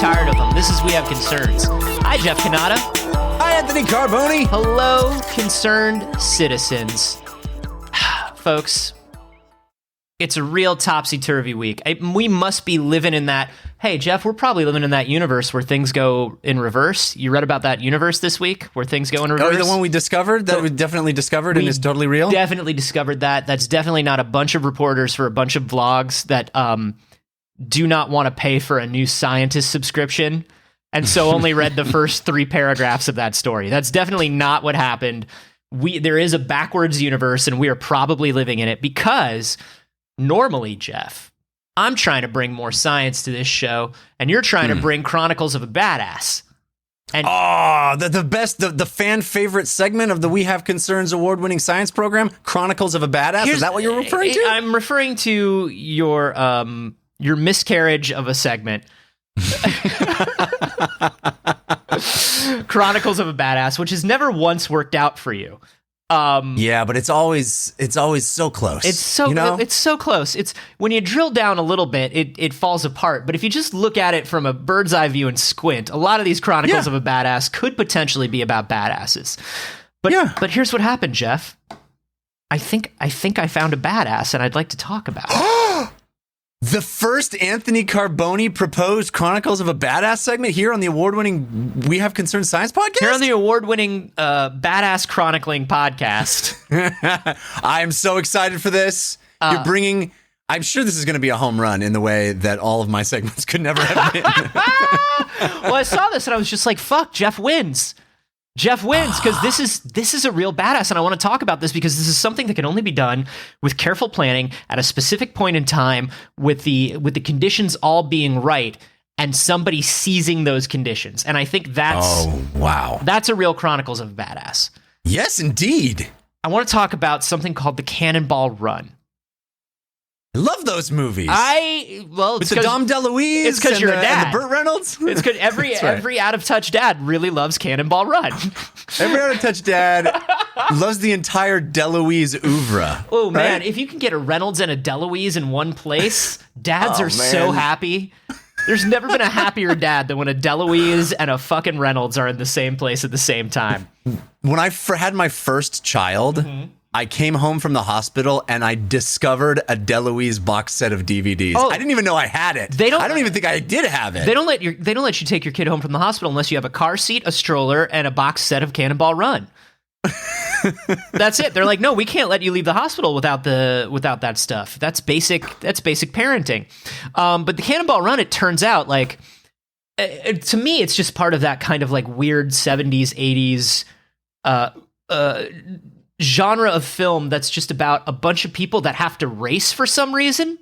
tired of them. This is We Have Concerns. Hi, Jeff Canada. Hi, Anthony Carboni. Hello, concerned citizens. Folks, it's a real topsy-turvy week. We must be living in that... Hey, Jeff, we're probably living in that universe where things go in reverse. You read about that universe this week where things go in reverse? Oh, the one we discovered? That we definitely discovered and is totally real? Definitely discovered that. That's definitely not a bunch of reporters for a bunch of vlogs that do not want to pay for a new scientist subscription and so only read the first 3 paragraphs of that story. That's definitely not what happened. There is a backwards universe, and we are probably living in it because normally, Jeff, I'm trying to bring more science to this show, and you're trying to bring Chronicles of a Badass. And the best, the fan favorite segment of the We Have Concerns award-winning science program, Chronicles of a Badass. Is that what you're referring to? I'm referring to your miscarriage of a segment. Chronicles of a Badass, which has never once worked out for you. Yeah, but it's always so close. It's so close. It's when you drill down a little bit, it falls apart. But if you just look at it from a bird's eye view and squint, a lot of these Chronicles of a Badass could potentially be about badasses. But here's what happened, Jeff. I think I found a badass, and I'd like to talk about it. The first Anthony Carboni proposed Chronicles of a Badass segment here on the award-winning We Have Concerned Science podcast? Here on the award-winning Badass Chronicling podcast. I'm so excited for this. You're bringing... I'm sure this is going to be a home run in the way that all of my segments could never have been. Well, I saw this and I was just like, fuck, Jeff wins. Jeff wins because this is a real badass, and I want to talk about this because this is something that can only be done with careful planning at a specific point in time, with the conditions all being right and somebody seizing those conditions. And I think that's a real Chronicles of a Badass. Yes, indeed. I want to talk about something called the Cannonball Run. I love those movies. It's the Dom DeLuise. It's because you're a dad. And the Burt Reynolds. It's because every out of touch dad really loves Cannonball Run. Every out of touch dad loves the entire DeLuise oeuvre. Oh man, if you can get a Reynolds and a DeLuise in one place, dads are so happy. There's never been a happier dad than when a DeLuise and a fucking Reynolds are in the same place at the same time. When I had my first child. I came home from the hospital and I discovered a DeLuise box set of DVDs. I didn't even know I had it. I don't even think I did have it. They don't let you take your kid home from the hospital unless you have a car seat, a stroller, and a box set of Cannonball Run. That's it. They're like, no, we can't let you leave the hospital without that stuff. That's basic parenting. But the Cannonball Run, it turns out, like, to me, it's just part of that kind of like weird 70s, 80s genre of film that's just about a bunch of people that have to race for some reason,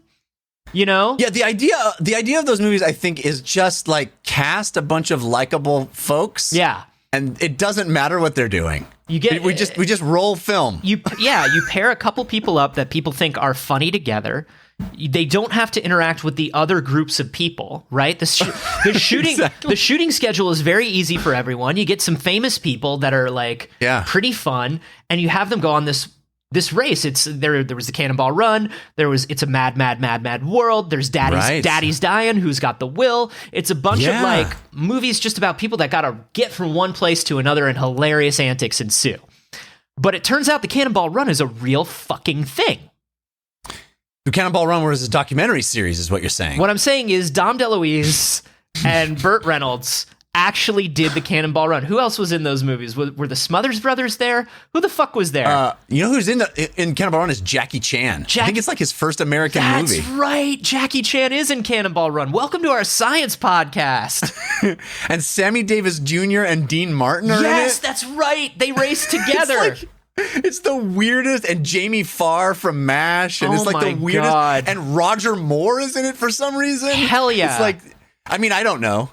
you know? Yeah, the idea of those movies, I think, is just like cast a bunch of likable folks. Yeah. And it doesn't matter what they're doing. We just roll film. You pair a couple people up that people think are funny together. They don't have to interact with the other groups of people, right? The shooting schedule is very easy for everyone. You get some famous people that are like pretty fun, and you have them go on this race. There was the Cannonball Run. It's a mad world. There's Daddy's Dying, who's got the will. It's a bunch of like movies just about people that got to get from one place to another, and hilarious antics ensue. But it turns out the Cannonball Run is a real fucking thing. The Cannonball Run was a documentary series, is what you're saying. What I'm saying is Dom DeLuise and Burt Reynolds actually did the Cannonball Run. Who else was in those movies? Were the Smothers Brothers there? Who the fuck was there? You know who's in Cannonball Run is Jackie Chan. I think it's like his first American movie. That's right. Jackie Chan is in Cannonball Run. Welcome to our science podcast. And Sammy Davis Jr. and Dean Martin are in it. Yes, that's right. They race together. It's the weirdest, and Jamie Farr from MASH, and it's like the weirdest. God. And Roger Moore is in it for some reason. Hell yeah! It's like, I don't know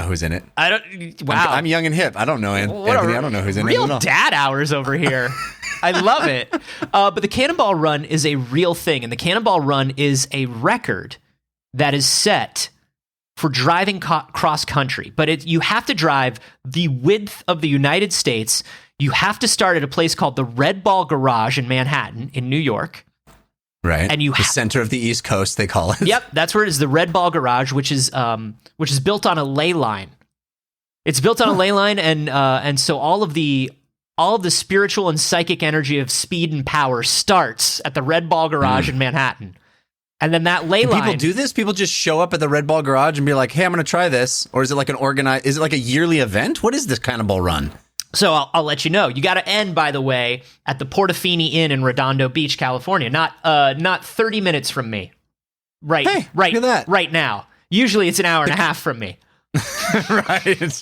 who's in it. Wow, I'm young and hip. I don't know Anthony. I don't know who's in it. Real dad hours over here. I love it. But the Cannonball Run is a real thing, and the Cannonball Run is a record that is set for driving cross country. But you have to drive the width of the United States. You have to start at a place called the Red Ball Garage in Manhattan, in New York. Right. And the center of the East Coast, they call it. Yep, that's where it is. The Red Ball Garage, which is built on a ley line. It's built on a ley line, and so all of the spiritual and psychic energy of speed and power starts at the Red Ball Garage in Manhattan. And then that ley line. People do this? People just show up at the Red Ball Garage and be like, "Hey, I'm going to try this," or is it like is it like a yearly event? What is this Cannonball Run? So I'll let you know. You got to end, by the way, at the Portofini Inn in Redondo Beach, California. Not 30 minutes from me. Right. Hey, right. look at that. Right now. Usually it's an hour and a half from me. Right.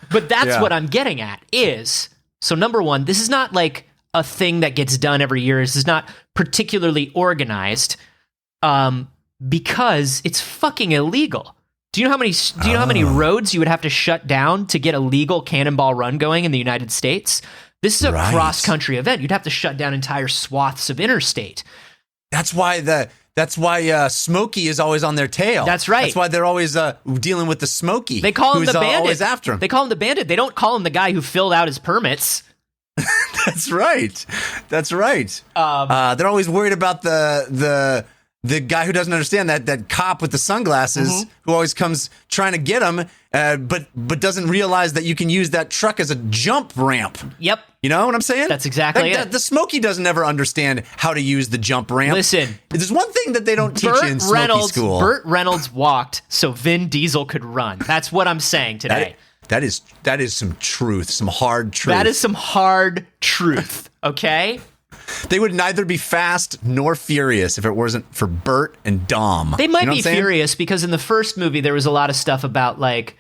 But that's what I'm getting at is, so number one, this is not like a thing that gets done every year. This is not particularly organized because it's fucking illegal. Do you know how many roads you would have to shut down to get a legal Cannonball Run going in the United States? This is a cross-country event. You'd have to shut down entire swaths of interstate. That's why Smokey is always on their tail. That's right. That's why they're always dealing with the Smokey. They call him the bandit. Always after him. They call him the bandit. They don't call him the guy who filled out his permits. That's right. They're always worried about the guy who doesn't understand that cop with the sunglasses who always comes trying to get him, but doesn't realize that you can use that truck as a jump ramp. Yep. You know what I'm saying? That's exactly it. The Smokey doesn't ever understand how to use the jump ramp. Listen. There's one thing that they don't teach you in Smokey school. Burt Reynolds walked so Vin Diesel could run. That's what I'm saying today. That is some truth, some hard truth. That is some hard truth, okay? They would neither be fast nor furious if it wasn't for Burt and Dom. They might be furious because in the first movie there was a lot of stuff about like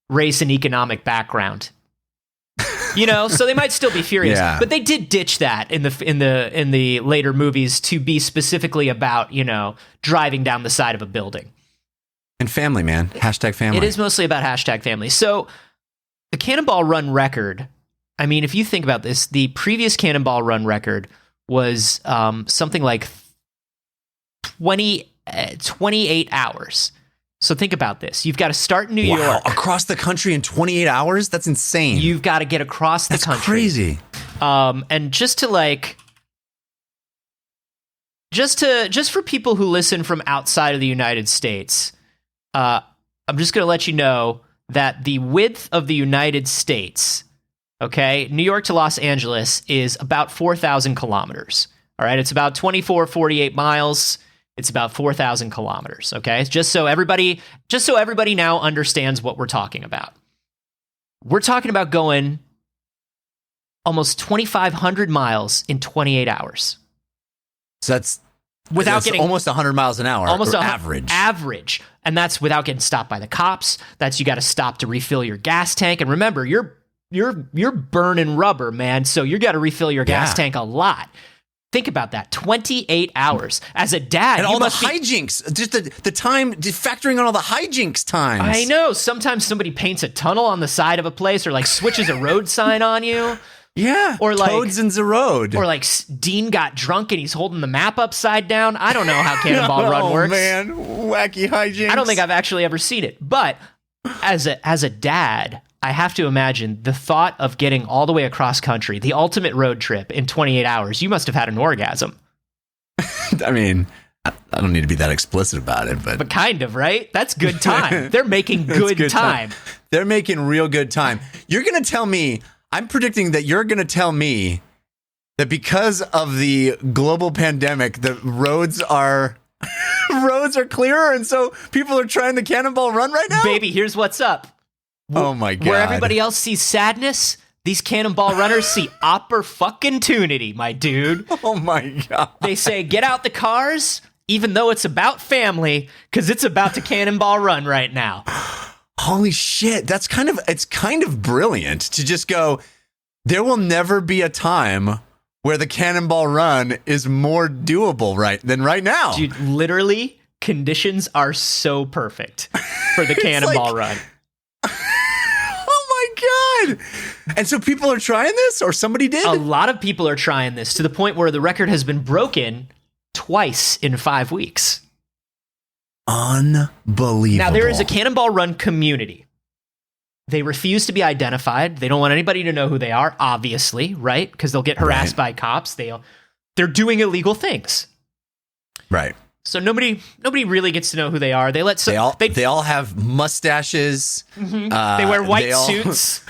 race and economic background. You know, so they might still be furious, but they did ditch that in the later movies to be specifically about, you know, driving down the side of a building. And family, man. Hashtag family. It is mostly about hashtag family. So the Cannonball Run record, I mean, if you think about this, the previous Cannonball Run record was something like 28 hours. So think about this. You've got to start in New York. Across the country in 28 hours? That's insane. You've got to get across the country. That's crazy. And just for people who listen from outside of the United States, I'm just going to let you know that the width of the United States, okay, New York to Los Angeles is about 4,000 kilometers. All right, it's about 48 miles. It's about 4,000 kilometers, okay? Just so everybody now understands what we're talking about. We're talking about going almost 2,500 miles in 28 hours. So that's getting almost 100 miles an hour, almost average. Average. And that's without getting stopped by the cops. That's you got to stop to refill your gas tank. And remember, you're burning rubber, man. So you got to refill your gas tank a lot. Think about that. 28 hours. As a dad, and all the hijinks. Just the time, factoring on all the hijinks times. I know. Sometimes somebody paints a tunnel on the side of a place or like switches a road sign on you. Yeah. Or like Toads in the road. Or like Dean got drunk and he's holding the map upside down. I don't know how Cannonball Run works. Oh man, wacky hijinks. I don't think I've actually ever seen it. But as a dad, I have to imagine the thought of getting all the way across country, the ultimate road trip in 28 hours. You must have had an orgasm. I mean, I don't need to be that explicit about it, but kind of, right? That's good time. They're making good time. They're making real good time. You're going to tell me, I'm predicting that you're going to tell me that because of the global pandemic, the roads are clearer, and so people are trying the Cannonball Run right now? Baby, here's what's up. Oh my God. Where everybody else sees sadness, these Cannonball Runners see opportunity, my dude. Oh my God. They say, get out the cars, even though it's about family, because it's about to Cannonball Run right now. Holy shit. It's kind of brilliant to just go, there will never be a time where the Cannonball Run is more doable than right now. Dude, literally, conditions are so perfect for the Cannonball Run. God. And so people are trying this, or somebody did? A lot of people are trying this to the point where the record has been broken twice in 5 weeks. Unbelievable. Now, there is a Cannonball Run community. They refuse to be identified. They don't want anybody to know who they are, obviously, right? Because they'll get harassed by cops. They're doing illegal things. Right. So nobody really gets to know who they are. They all have mustaches. They wear white suits.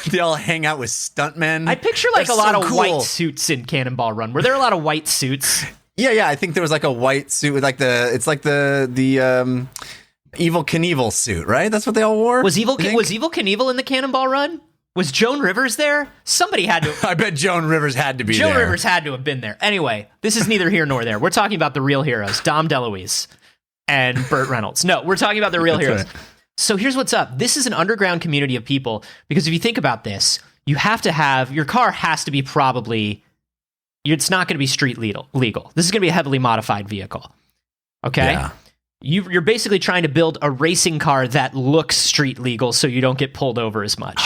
They all hang out with stuntmen. I picture like a lot of white suits in Cannonball Run. Were there a lot of white suits? Yeah. I think there was like a white suit with the Evil Knievel suit, right? That's what they all wore. Was Evil Knievel in the Cannonball Run? Was Joan Rivers there? Somebody had to. I bet Joan Rivers had to be there. Joan Rivers had to have been there. Anyway, this is neither here nor there. We're talking about the real heroes, Dom DeLuise and Burt Reynolds. No, we're talking about the real heroes. Right. So here's what's up. This is an underground community of people, because if you think about this, you have to have, your car has to be it's not going to be street legal. This is going to be a heavily modified vehicle. Okay? Yeah. You're basically trying to build a racing car that looks street legal so you don't get pulled over as much.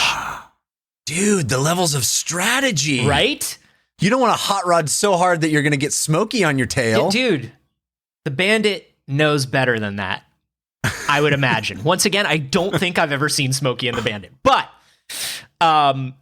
Dude, the levels of strategy. Right? You don't want to hot rod so hard that you're going to get smoky on your tail. Dude, the Bandit knows better than that, I would imagine. Once again, I don't think I've ever seen Smokey and the Bandit. But I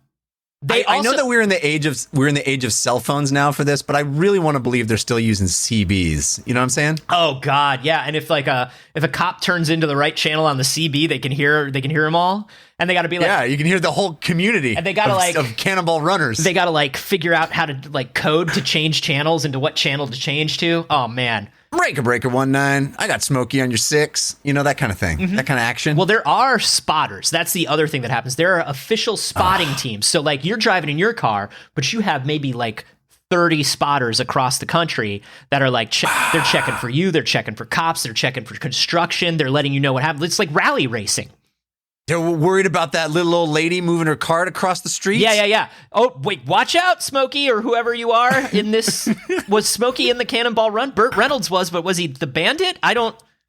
know that we're in the age of cell phones now for this, but I really want to believe they're still using CBs. You know what I'm saying? Oh God, yeah. And if a cop turns into the right channel on the CB, they can hear them all, and they got to be like, yeah, you can hear the whole community. And they got to of Cannonball runners. They got to figure out how to code to change channels into what channel to change to. Oh man. Breaker 19. I got Smokey on your 6. You know, that kind of thing. Mm-hmm. That kind of action. Well, there are spotters. That's the other thing that happens. There are official spotting teams. So you're driving in your car, but you have maybe 30 spotters across the country that are they're checking for you. They're checking for cops. They're checking for construction. They're letting you know what happened. It's like rally racing. They're worried about that little old lady moving her cart across the street. Yeah. Oh, wait, watch out, Smokey, or whoever you are in this. Was Smokey in the Cannonball Run? Burt Reynolds was, but was he the Bandit?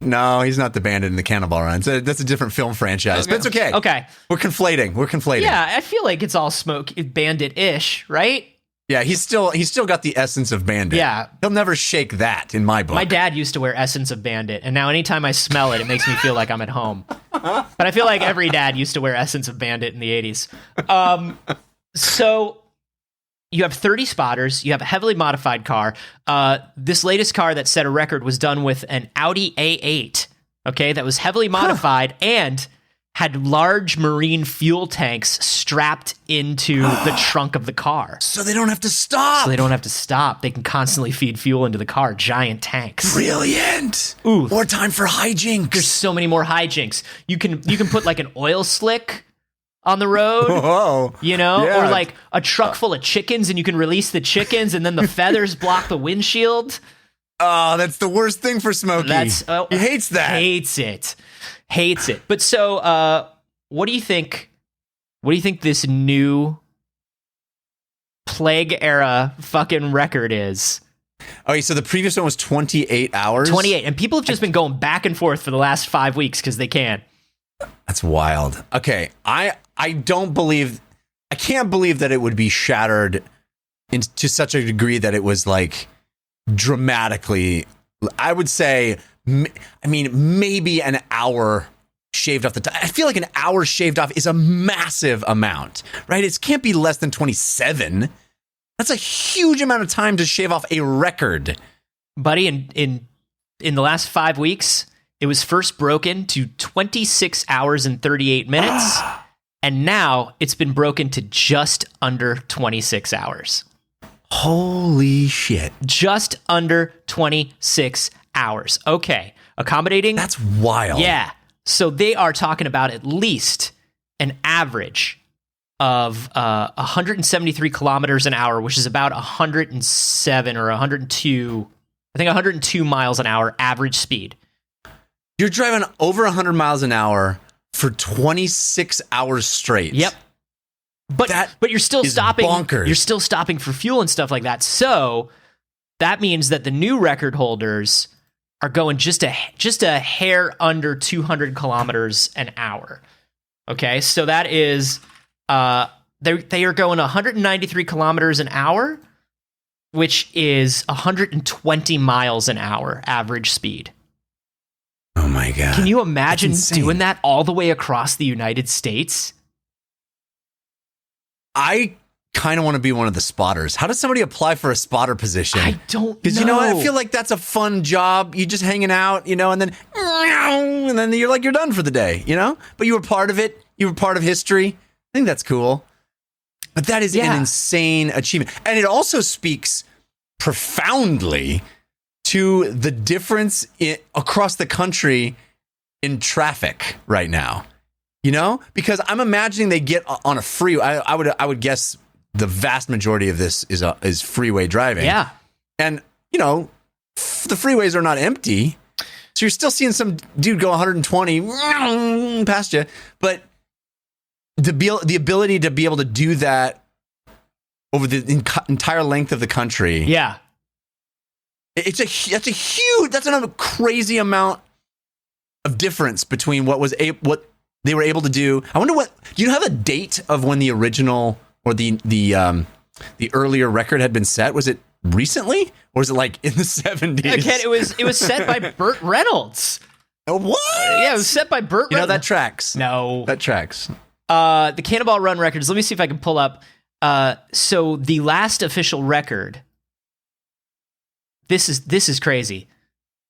No, he's not the Bandit in the Cannonball Run. That's a different film franchise, but it's okay. Okay. We're conflating. Yeah, I feel like it's all Bandit-ish, right? Yeah, he's still got the essence of Bandit. Yeah. He'll never shake that in my book. My dad used to wear Essence of Bandit, and now anytime I smell it, it makes me feel like I'm at home. But I feel like every dad used to wear Essence of Bandit in the 80s. So you have 30 spotters. You have a heavily modified car. This latest car that set a record was done with an Audi A8, okay, that was heavily modified and had large marine fuel tanks strapped into the trunk of the car. So they don't have to stop. They can constantly feed fuel into the car. Giant tanks. Brilliant. Ooh. More time for hijinks. There's so many more hijinks. You can put an oil slick on the road. Whoa. You know? Yeah. Or a truck full of chickens, and you can release the chickens, and then the feathers block the windshield. Oh, that's the worst thing for Smokey. He hates that. Hates it. But so, what do you think? What do you think this new plague era fucking record is? Okay, so the previous one was 28 hours. 28, and people have just been going back and forth for the last 5 weeks because they can. That's wild. Okay, I can't believe that it would be shattered to such a degree that it was dramatically. I would say. Maybe an hour shaved off the time. I feel like an hour shaved off is a massive amount, right? It can't be less than 27. That's a huge amount of time to shave off a record. Buddy, in the last 5 weeks, it was first broken to 26 hours and 38 minutes, and now it's been broken to just under 26 hours. Holy shit. Just under 26 hours. Okay. Accommodating. That's wild. Yeah. So they are talking about at least an average of 173 kilometers an hour, which is about 107 or 102, I think 102 miles an hour average speed. You're driving over 100 miles an hour for 26 hours straight. Yep. But you're still stopping. Bonkers. You're still stopping for fuel and stuff like that. So that means that the new record holders are going just a hair under 200 kilometers an hour. Okay, so that is they are going 193 kilometers an hour, which is 120 miles an hour average speed. Oh my God. Can you imagine doing that all the way across the United States? I kind of want to be one of the spotters. How does somebody apply for a spotter position? I don't know. Because I feel like that's a fun job. You just hanging out, and then you're done for the day, But you were part of it. You were part of history. I think that's cool. But that is an insane achievement. And it also speaks profoundly to the difference across the country in traffic right now. Because I'm imagining they get on a freeway. I would guess the vast majority of this is freeway driving. Yeah. And, the freeways are not empty. So you're still seeing some dude go 120 past you. But the ability to be able to do that over the entire length of the country. Yeah. That's a crazy amount of difference between what they were able to do. I wonder do you have a date of when the original or the earlier record had been set? Was it recently or was it like in the 70s? Again, it was set by Burt Reynolds. What? Yeah, it was set by Burt Reynolds. That tracks. No. That tracks. The Cannonball Run records. Let me see if I can pull up. So the last official record. This is crazy.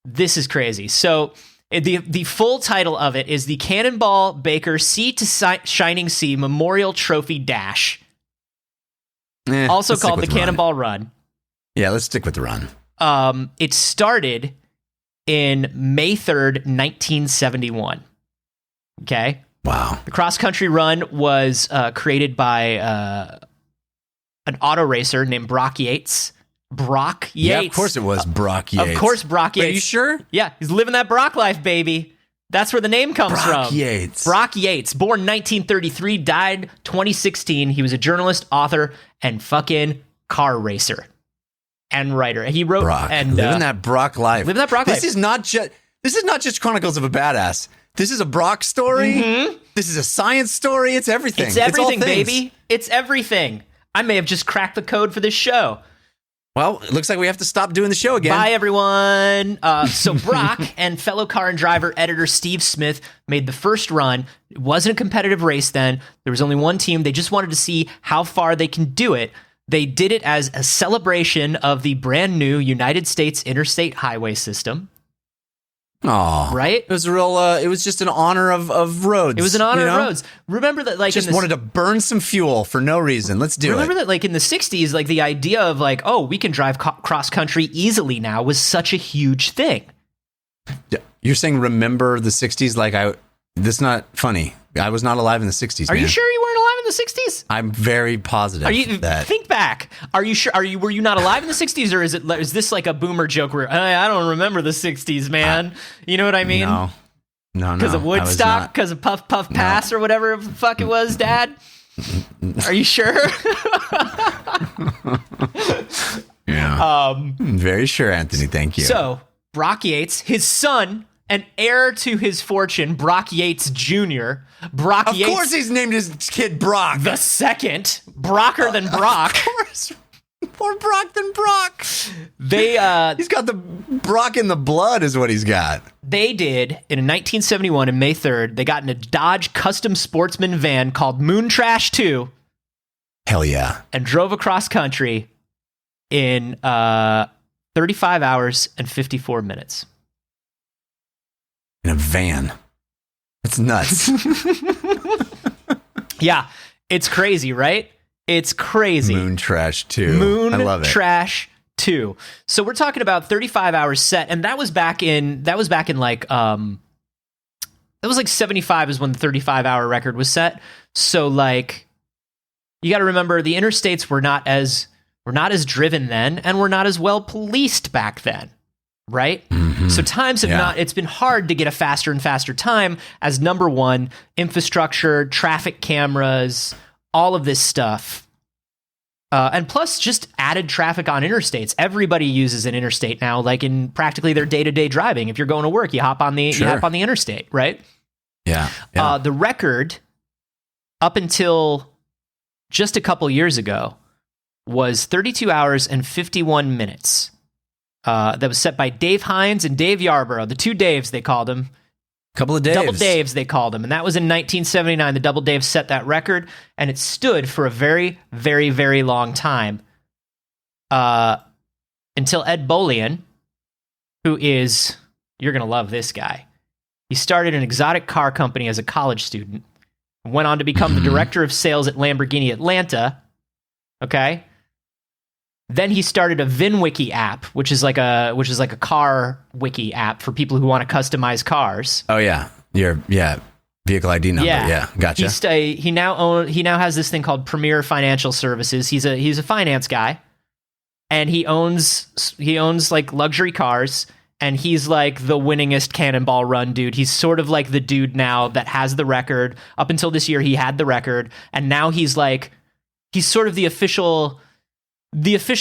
This is crazy. So the full title of it is the Cannonball Baker Sea to Shining Sea Memorial Trophy Dash. Also called the Cannonball Run. Yeah, let's stick with the run. It started in May 3rd, 1971. Okay. Wow. The cross-country run was created by an auto racer named Brock Yates. Brock Yates. Yeah, of course it was Brock Yates. Of course, Brock Yates. Wait, are you sure? Yeah, he's living that Brock life, baby. That's where the name comes Brock from. Yates. Brock Yates, born 1933, died 2016. He was a journalist, author, and fucking car racer and writer. He wrote Brock, and living that Brock life. Living that Brock life. This is not just Chronicles of a Badass. This is a Brock story. Mm-hmm. This is a science story. It's everything. It's everything, baby. It's everything. I may have just cracked the code for this show. Well, it looks like we have to stop doing the show again. Bye, everyone. So Brock and fellow car and driver editor Steve Smith made the first run. It wasn't a competitive race then. There was only one team. They just wanted to see how far they can do it. They did it as a celebration of the brand new United States interstate highway system. Oh, right. It was real. It was just an honor of roads. It was an honor of roads. Remember that, like, just wanted to burn some fuel for no reason. Let's do it. Remember that, like in the '60s, like the idea of like, oh, we can drive cross country easily now was such a huge thing. You're saying remember the '60s? Like this is not funny. I was not alive in the '60s. Are you sure you weren't alive in the '60s? I'm very positive. Think back. Are you sure? Were you not alive in the '60s, or is this like a boomer joke where I don't remember the '60s, man? You know what I mean? No. Because of Woodstock, because of Puff Puff Pass, or whatever the fuck it was, Dad. Are you sure? Yeah. Very sure, Anthony. Thank you. So Brock Yates, his son, an heir to his fortune, Brock Yates Jr. Of course he's named his kid Brock. The second. Brocker than Brock. Of course. More Brock than Brock. He's got the Brock in the blood is what he's got. They did, in 1971, on May 3rd, they got in a Dodge custom sportsman van called Moon Trash 2. Hell yeah. And drove across country in 35 hours and 54 minutes. In a van. That's nuts. Yeah, it's crazy, right? It's crazy. Moon Trash 2. I love it. Trash 2. So we're talking about 35 hours set, and that was back in like that was like 75 is when the 35-hour record was set. So like you got to remember the interstates were not as driven then, and were not as well policed back then. Right? Mm-hmm. So times have it's been hard to get a faster and faster time as number one, infrastructure, traffic cameras, all of this stuff. And plus just added traffic on interstates. Everybody uses an interstate now, like in practically their day-to-day driving. If you're going to work, you hop on the interstate, right? Yeah. The record up until just a couple years ago was 32 hours and 51 minutes. That was set by Dave Hines and Dave Yarborough, the two Daves they called him. Couple of Daves. Double Daves, they called him. And that was in 1979. The Double Daves set that record, and it stood for a very, very, very long time. Until Ed Bolian, who is, you're going to love this guy. He started an exotic car company as a college student, went on to become the director of sales at Lamborghini Atlanta. Okay. Then he started a VinWiki app, which is like a car wiki app for people who want to customize cars. Oh yeah. Vehicle ID number. Yeah. Gotcha. He now has this thing called Premier Financial Services. He's a finance guy. And he owns like luxury cars, and he's like the winningest Cannonball Run dude. He's sort of like the dude now that has the record. Up until this year, he had the record, and now he's sort of the official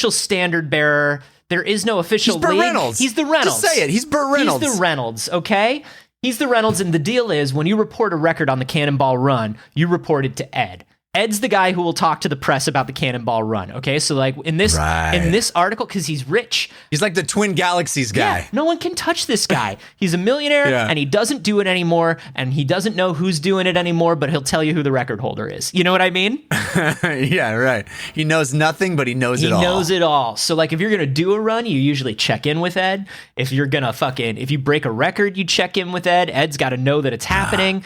standard bearer. There is no official league. Burt Reynolds. He's the Reynolds. Just say it. He's Burt Reynolds. He's the Reynolds. Okay, he's the Reynolds, and the deal is when you report a record on the Cannonball Run, you report it to Ed. Ed's the guy who will talk to the press about the Cannonball Run. Okay, so like in this article, because he's rich, he's like the Twin Galaxies guy. Yeah, no one can touch this guy. He's a millionaire, and he doesn't do it anymore, and he doesn't know who's doing it anymore, but he'll tell you who the record holder is. You know what I mean? Yeah, right. He knows nothing, but he knows it all. He knows it all. So like if you're gonna do a run, you usually check in with Ed. If you're gonna if you break a record, you check in with Ed. Ed's got to know that it's happening.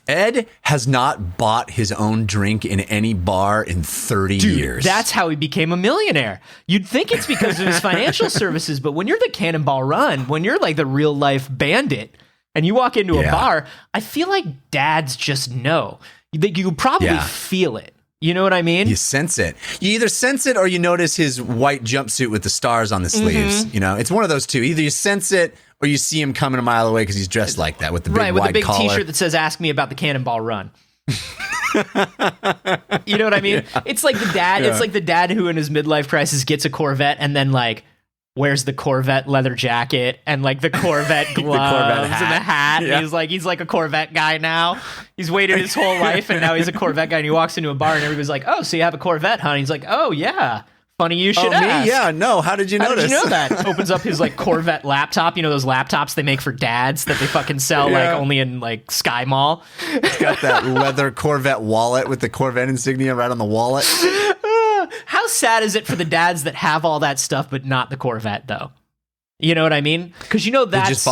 Ed has not bought his own drink in any bar in 30 years. That's how he became a millionaire. You'd think it's because of his financial services, but when you're the Cannonball Run, when you're like the real life bandit and you walk into a bar, I feel like dads just know. You probably feel it. You know what I mean? You sense it. You either sense it or you notice his white jumpsuit with the stars on the sleeves. You know, it's one of those two. Either you sense it or you see him coming a mile away because he's dressed like that with the big wide collar. T-shirt that says "Ask me about the Cannonball Run." You know what I mean? Yeah. It's like the dad. Yeah. It's like the dad who, in his midlife crisis, gets a Corvette and then like wears the Corvette leather jacket and like the Corvette gloves and the hat. Yeah. And he's like a Corvette guy now. He's waited his whole life and now he's a Corvette guy. And he walks into a bar and everybody's like, "Oh, so you have a Corvette, huh?" And he's like, "Oh yeah. Funny you should ask." Me? Yeah, no. How did you notice? How did you know that? Opens up his like Corvette laptop. You know those laptops they make for dads that they fucking sell like only in like Sky Mall. It's got that leather Corvette wallet with the Corvette insignia right on the wallet. How sad is it for the dads that have all that stuff but not the Corvette though? You know what I mean? Because you know that's... They just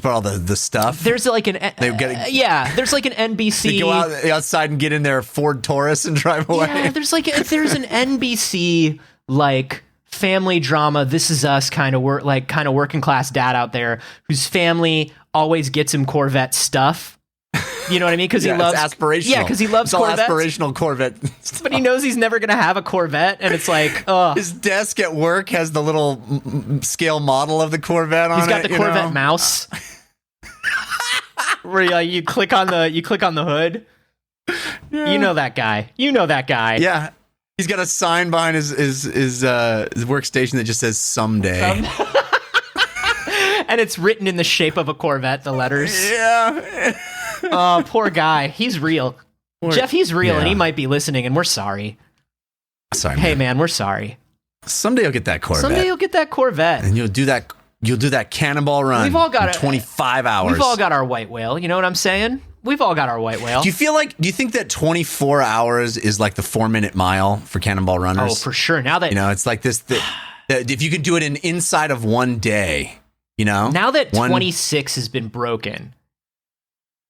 bought all the stuff. There's like an there's like an NBC. They go outside and get in their Ford Taurus and drive away. Yeah, there's an NBC like family drama. This Is Us kind of working class dad out there whose family always gets him Corvette stuff. You know what I mean? Because he loves aspirational. Yeah, because he loves Corvettes. Aspirational Corvette stuff. But he knows he's never going to have a Corvette, and it's like, his desk at work has the little scale model of the Corvette on it. He's got the Corvette mouse, where you click on the hood. Yeah. You know that guy. Yeah, he's got a sign behind his workstation that just says "Someday." And it's written in the shape of a Corvette, the letters. Yeah. Oh, poor guy. He's real. Jeff, he's real, and he might be listening, and we're sorry. Sorry, Hey, man, we're sorry. Someday you'll get that Corvette. And you'll do that Cannonball Run. We've all got 25 hours. We've all got our white whale. You know what I'm saying? We've all got our white whale. Do you think that 24 hours is like the 4-minute mile for Cannonball runners? Oh, for sure. Now that it's like this, if you could do it in inside of one day, Now that 26 has been broken,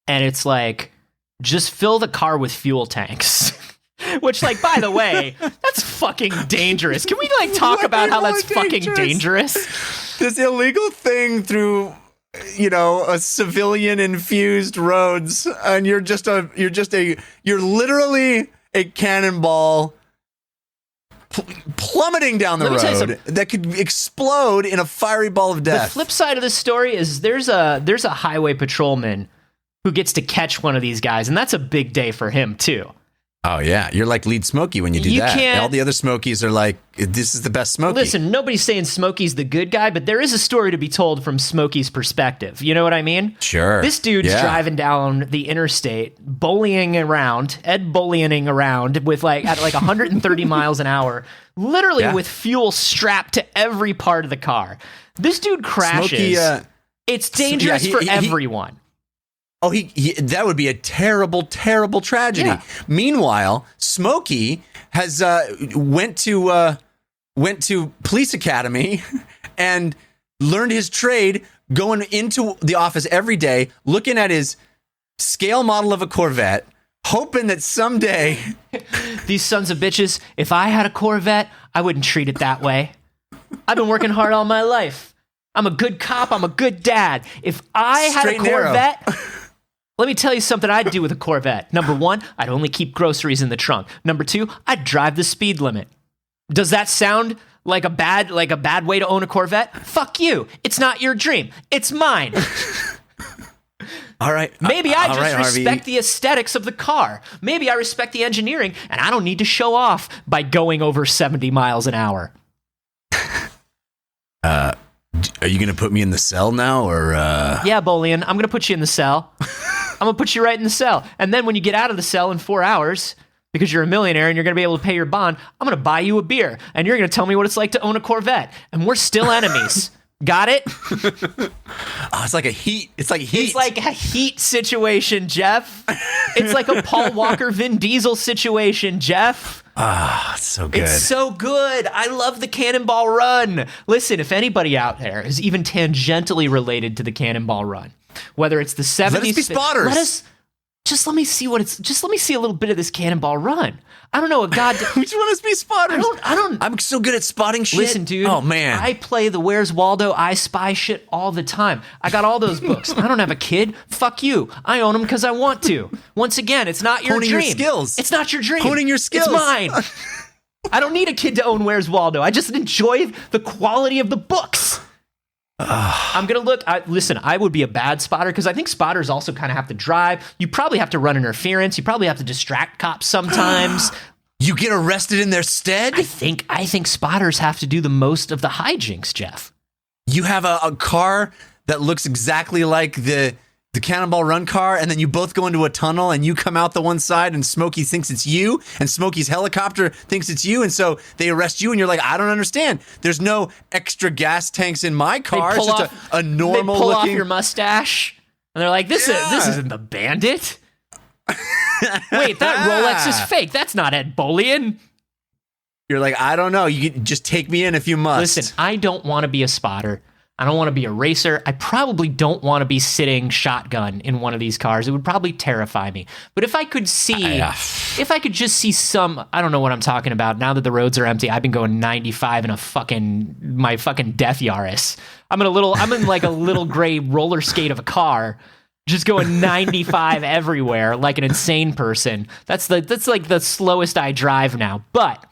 and it's like, just fill the car with fuel tanks. Which, like, by the way, that's fucking dangerous. Can we, like, talk about how that's fucking dangerous? This illegal thing through, a civilian-infused roads, and you're literally a cannonball plummeting down the road that could explode in a fiery ball of death. The flip side of the story is there's a highway patrolman who gets to catch one of these guys, and that's a big day for him, too. Oh, yeah. You're like Lead Smokey when you do that. All the other Smokies are like, this is the best Smokey. Listen, nobody's saying Smokey's the good guy, but there is a story to be told from Smokey's perspective. You know what I mean? Sure. This dude's driving down the interstate, Ed bullying around with at 130 miles an hour, literally with fuel strapped to every part of the car. This dude crashes. It's dangerous for everyone. That would be a terrible, terrible tragedy. Yeah. Meanwhile, Smokey has went to police academy and learned his trade, going into the office every day, looking at his scale model of a Corvette, hoping that someday these sons of bitches, if I had a Corvette, I wouldn't treat it that way. I've been working hard all my life. I'm a good cop. I'm a good dad. If I had a Corvette, let me tell you something I'd do with a Corvette. Number one, I'd only keep groceries in the trunk. Number two, I'd drive the speed limit. Does that sound like a bad way to own a Corvette? Fuck you. It's not your dream. It's mine. All right. Maybe I just respect the aesthetics of the car. Maybe I respect the engineering, and I don't need to show off by going over 70 miles an hour. Are you going to put me in the cell now, or? Yeah, Bolian, I'm going to put you in the cell. I'm going to put you right in the cell. And then when you get out of the cell in 4 hours, because you're a millionaire and you're going to be able to pay your bond, I'm going to buy you a beer. And you're going to tell me what it's like to own a Corvette. And we're still enemies. Got it? It's like a heat. It's like heat. It's like a heat situation, Jeff. It's like a Paul Walker, Vin Diesel situation, Jeff. It's so good. It's so good. I love the Cannonball Run. Listen, if anybody out there is even tangentially related to the Cannonball Run, whether it's the 70s, let us be spotters. Let me see a little bit of this Cannonball Run. I don't know a goddamn. We just want to be spotters. I don't. I'm so good at spotting shit. Listen, dude. Oh man, I play the Where's Waldo, I Spy shit all the time. I got all those books. I don't have a kid. Fuck you. I own them because I want to. Once again, it's not your Honing dream. your skills. It's not your dream. Honing your skills. It's mine. I don't need a kid to own Where's Waldo. I just enjoy the quality of the books. I'm going to look. Listen, I would be a bad spotter because I think spotters also kind of have to drive. You probably have to run interference. You probably have to distract cops sometimes. You get arrested in their stead? I think spotters have to do the most of the hijinks, Jeff. You have a car that looks exactly like the Cannonball Run car, and then you both go into a tunnel, and you come out the one side, and Smokey thinks it's you, and Smokey's helicopter thinks it's you, and so they arrest you, and you're like, I don't understand. There's no extra gas tanks in my car. It's just a normal looking. They pull off looking your mustache, and they're like, this isn't the Bandit. Wait, that Rolex is fake. That's not Ed Bolian. You're like, I don't know. You can just take me in if you must. Listen, I don't want to be a spotter. I don't want to be a racer. I probably don't want to be sitting shotgun in one of these cars. It would probably terrify me. But if I could see, if I could just see some, I don't know what I'm talking about. Now that the roads are empty, I've been going 95 in my fucking Death Yaris. I'm in like a little gray roller skate of a car, just going 95 everywhere like an insane person. That's like the slowest I drive now. But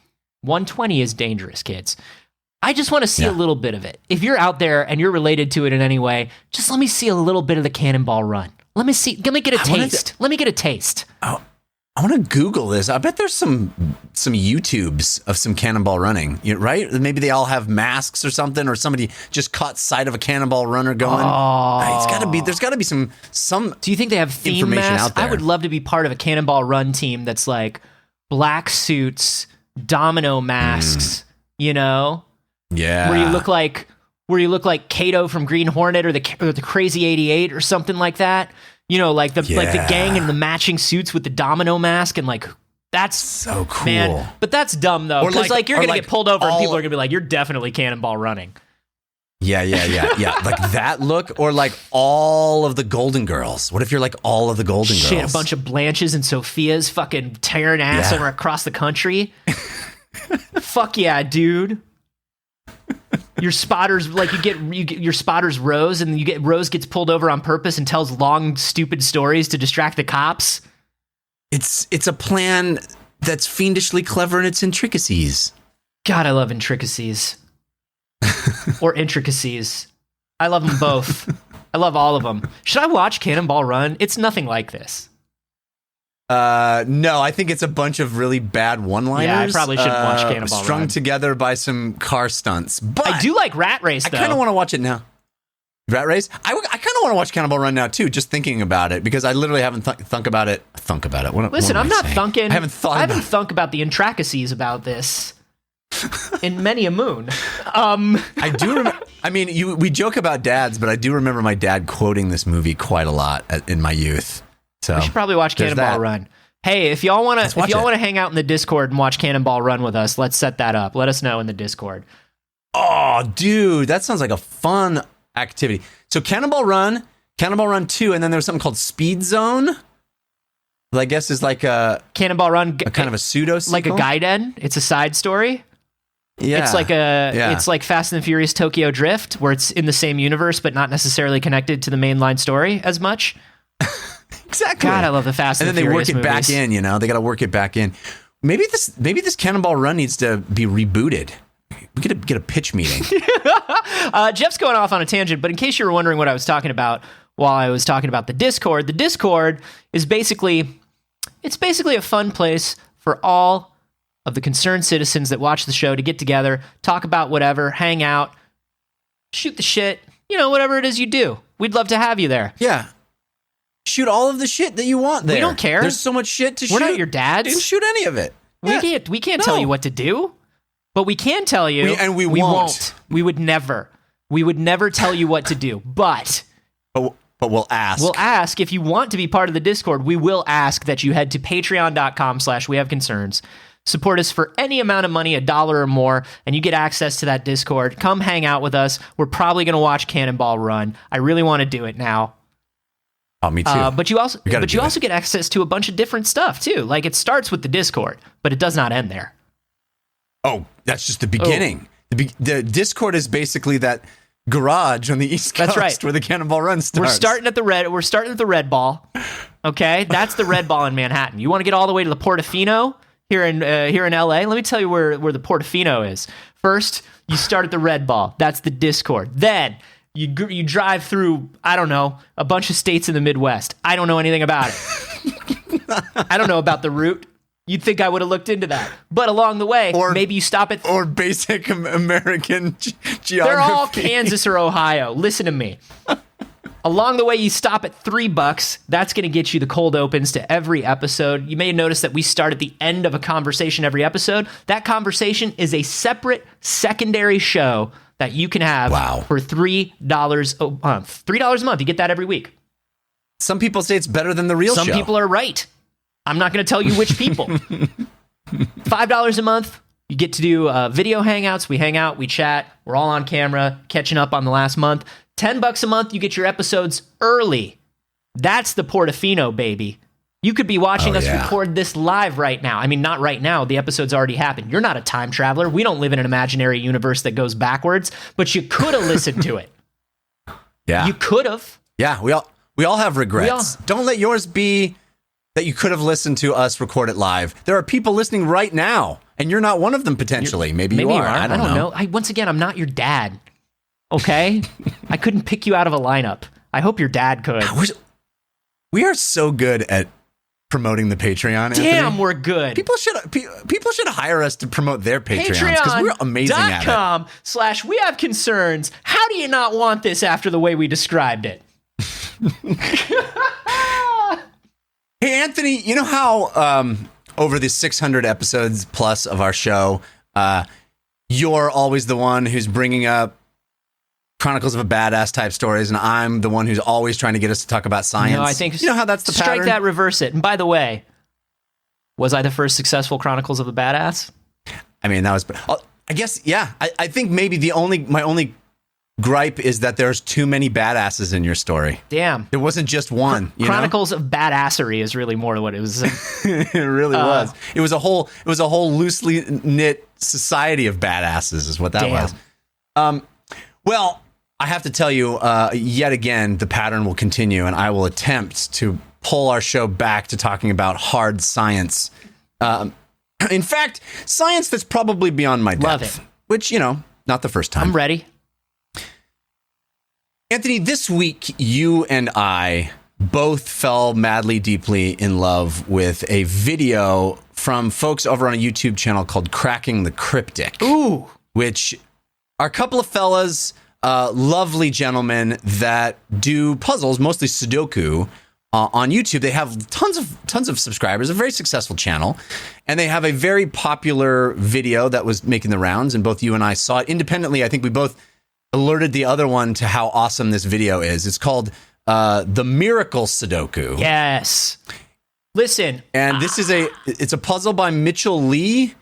120 is dangerous, kids. I just want to see a little bit of it. If you're out there and you're related to it in any way, just let me see a little bit of the Cannonball Run. Let me get a taste. Let me get a taste. Oh, I want to Google this. I bet there's some YouTubes of some cannonball running, right? Maybe they all have masks or something, or somebody just caught sight of a cannonball runner going. It's got to be. There's got to be some. Do you think they have theme masks? Out there. I would love to be part of a Cannonball Run team that's like black suits, domino masks. You know. Yeah, where you look like Kato from Green Hornet or the Crazy 88 or something like that. You know, like the gang in the matching suits with the domino mask, and like that's so cool. Man, but that's dumb though, because like you're gonna get pulled over and people are gonna be like, "You're definitely Cannonball Running." Yeah. Like that look, or like all of the Golden Girls. What if you're like all of the Golden Girls? Shit, a bunch of Blanches and Sophias fucking tearing ass over across the country. Fuck yeah, dude. Your spotters, like you get your spotters Rose, and Rose gets pulled over on purpose and tells long stupid stories to distract the cops. It's a plan that's fiendishly clever in its intricacies. God, I love intricacies. Or intricacies. I love them both. I love all of them. Should I watch Cannonball Run? It's nothing like this. No, I think it's a bunch of really bad one-liners. Yeah, I probably shouldn't watch Cannonball Run. Strung together by some car stunts. But I do like Rat Race, though. I kind of want to watch it now. Rat Race? I kind of want to watch Cannonball Run now, too, just thinking about it, because I literally haven't thunk about it. Thunk about it. Listen, I'm not thunking. I haven't thunk about the intricacies about this in many a moon. I do remember... I mean, we joke about dads, but I do remember my dad quoting this movie quite a lot in my youth. So we should probably watch Cannonball Run. Hey, if y'all want to hang out in the Discord and watch Cannonball Run with us, let's set that up. Let us know in the Discord. Oh, dude, that sounds like a fun activity. So Cannonball Run 2, and then there was something called Speed Zone. Well, I guess is like a Cannonball Run, a kind of a pseudo sequel. Like a Gaiden. It's a side story. Yeah, it's like Fast and the Furious Tokyo Drift, where it's in the same universe but not necessarily connected to the mainline story as much. Exactly. God, I love the Fast and the Furious they work it movies. back in. They got to work it back in. Maybe this Cannonball Run needs to be rebooted. We get a pitch meeting. Jeff's going off on a tangent, but in case you were wondering what I was talking about while I was talking about the Discord is basically a fun place for all of the concerned citizens that watch the show to get together, talk about whatever, hang out, shoot the shit, whatever it is you do. We'd love to have you there. Yeah. Shoot all of the shit that you want there. We don't care. There's so much shit to shoot. We're not your dads. Didn't shoot any of it. We can't tell you what to do, but we can tell you. We won't. We would never tell you what to do, but we'll ask. We'll ask if you want to be part of the Discord. We will ask that you head to patreon.com/wehaveconcerns. Support us for any amount of money, $1 or more, and you get access to that Discord. Come hang out with us. We're probably going to watch Cannonball Run. I really want to do it now. Oh, me too. But you also get access to a bunch of different stuff too. Like it starts with the Discord, but it does not end there. Oh, that's just the beginning. Oh. The Discord is basically that garage on the East Coast. That's right. Where the Cannonball Run starts. We're starting at the Red Ball. Okay, that's the Red Ball in Manhattan. You want to get all the way to the Portofino here in LA? Let me tell you where the Portofino is. First, you start at the Red Ball. That's the Discord. Then you drive through, I don't know, a bunch of states in the Midwest. I don't know anything about it. I don't know about the route. You'd think I would have looked into that. But along the way, maybe you stop at... Or basic American geography. They're all Kansas or Ohio. Listen to me. Along the way, you stop at $3. That's going to get you the cold opens to every episode. You may notice that we start at the end of a conversation every episode. That conversation is a separate secondary show that you can have for $3 a month. $3 a month. You get that every week. Some people say it's better than the real show. Some people are right. I'm not going to tell you which people. $5 a month. You get to do video hangouts. We hang out, we chat. We're all on camera, catching up on the last month. $10 a month, you get your episodes early. That's the Portofino, baby. You could be watching us record this live right now. I mean, not right now. The episode's already happened. You're not a time traveler. We don't live in an imaginary universe that goes backwards, but you could have listened to it. Yeah. You could have. Yeah, we all have regrets. Don't let yours be that you could have listened to us record it live. There are people listening right now, and you're not one of them potentially. Maybe you are. I don't know. Once again, I'm not your dad. Okay? I couldn't pick you out of a lineup. I hope your dad could. We are so good at promoting the Patreon. Damn, Anthony. We're good. People should hire us to promote their Patreons because we're amazing at it. Patreon.com/wehaveconcerns. How do you not want this after the way we described it? Hey, Anthony, you know how over the 600 episodes plus of our show, you're always the one who's bringing up Chronicles of a Badass type stories, and I'm the one who's always trying to get us to talk about science. No, I think you know how that's the pattern? Strike that, reverse it. And by the way, was I the first successful Chronicles of a Badass? I mean, that was... I guess, yeah. I think maybe my only gripe is that there's too many badasses in your story. Damn. There wasn't just one. Chronicles of Badassery is really more what it was. It really was. It was a whole loosely knit society of badasses is what that was. Well, I have to tell you, yet again, the pattern will continue, and I will attempt to pull our show back to talking about hard science. In fact, science that's probably beyond my depth. Love it. Which, not the first time. I'm ready. Anthony, this week, you and I both fell madly, deeply in love with a video from folks over on a YouTube channel called Cracking the Cryptic. Ooh. Which are a couple of fellas, lovely gentlemen that do puzzles, mostly Sudoku, on YouTube. They have tons of subscribers, a very successful channel, and they have a very popular video that was making the rounds, and both you and I saw it independently. I think we both alerted the other one to how awesome this video is. It's called The Miracle Sudoku. Yes. Listen. And this is it's a puzzle by Mitchell Lee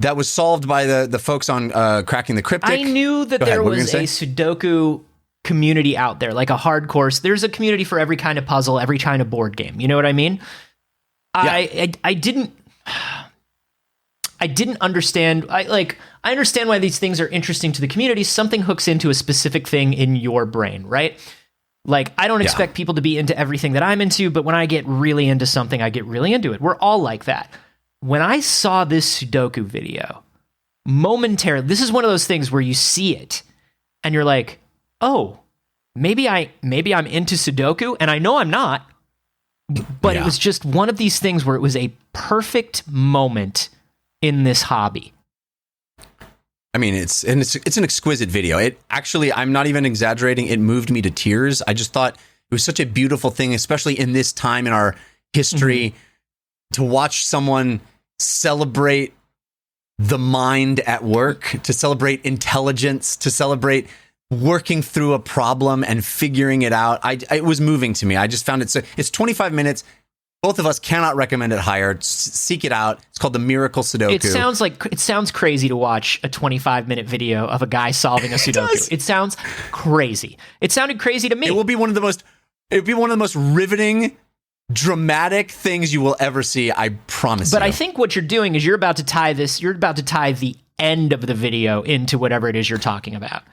that was solved by the folks on Cracking the Cryptic. I knew that there was a Sudoku community out there, like a hardcore. There's a community for every kind of puzzle, every kind of board game. You know what I mean? Yeah. I didn't understand. I understand why these things are interesting to the community. Something hooks into a specific thing in your brain, right? Like, I don't expect people to be into everything that I'm into, but when I get really into something, I get really into it. We're all like that. When I saw this Sudoku video, momentarily, this is one of those things where you see it and you're like, oh, maybe I'm into Sudoku, and I know I'm not, but it was just one of these things where it was a perfect moment in this hobby. I mean, it's an exquisite video. It actually, I'm not even exaggerating. It moved me to tears. I just thought it was such a beautiful thing, especially in this time in our history, to watch someone celebrate the mind at work, to celebrate intelligence, to celebrate working through a problem and figuring it out. It was moving to me. I just found it's 25 minutes. Both of us cannot recommend it higher. Seek it out. It's called The Miracle Sudoku. It sounds crazy to watch a 25-minute video of a guy solving a Sudoku. It sounds crazy. It sounded crazy to me. It will be one of the most riveting, dramatic things you will ever see. I promise. But I think what you're doing is you're about to tie the end of the video into whatever it is you're talking about.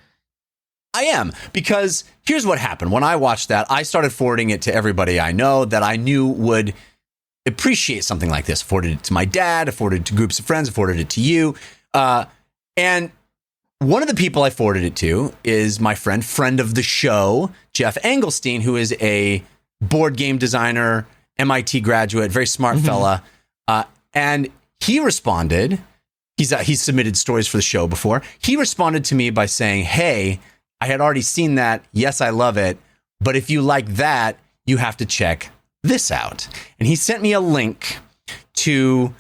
I am, because here's what happened. When I watched that, I started forwarding it to everybody I know that I knew would appreciate something like this. Forwarded it to my dad, forwarded it to groups of friends, forwarded it to you. And one of the people I forwarded it to is my friend of the show, Jeff Engelstein, who is a board game designer, MIT graduate, very smart fella. And he responded, he's submitted stories for the show before. He responded to me by saying, hey, I had already seen that. Yes, I love it. But if you like that, you have to check this out. And he sent me a link to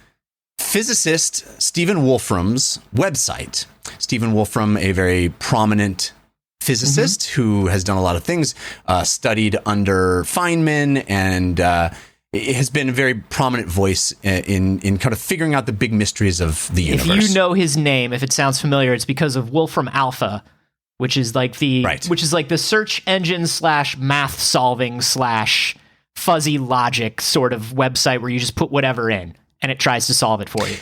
physicist Stephen Wolfram's website. Stephen Wolfram, a very prominent physicist who has done a lot of things, studied under Feynman, and has been a very prominent voice in kind of figuring out the big mysteries of the universe. If you know his name, if it sounds familiar, it's because of Wolfram Alpha, which is like the search engine / math solving / fuzzy logic sort of website where you just put whatever in and it tries to solve it for you.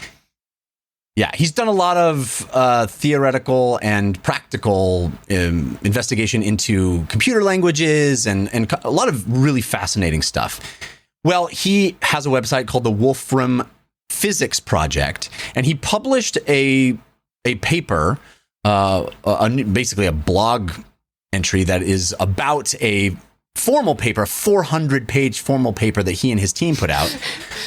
Yeah, he's done a lot of theoretical and practical investigation into computer languages and a lot of really fascinating stuff. Well, he has a website called the Wolfram Physics Project, and he published a paper, basically a blog entry that is about a formal paper, a 400-page formal paper that he and his team put out.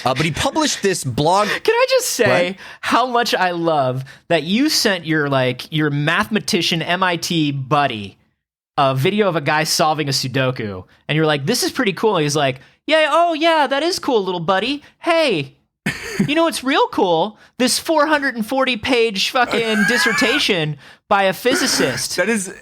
But he published this blog. Can I just say how much I love that you sent your mathematician MIT buddy a video of a guy solving a Sudoku, and you're like, this is pretty cool. And he's like, yeah, that is cool, little buddy. Hey, you know what's real cool? This 440-page fucking dissertation by a physicist. That is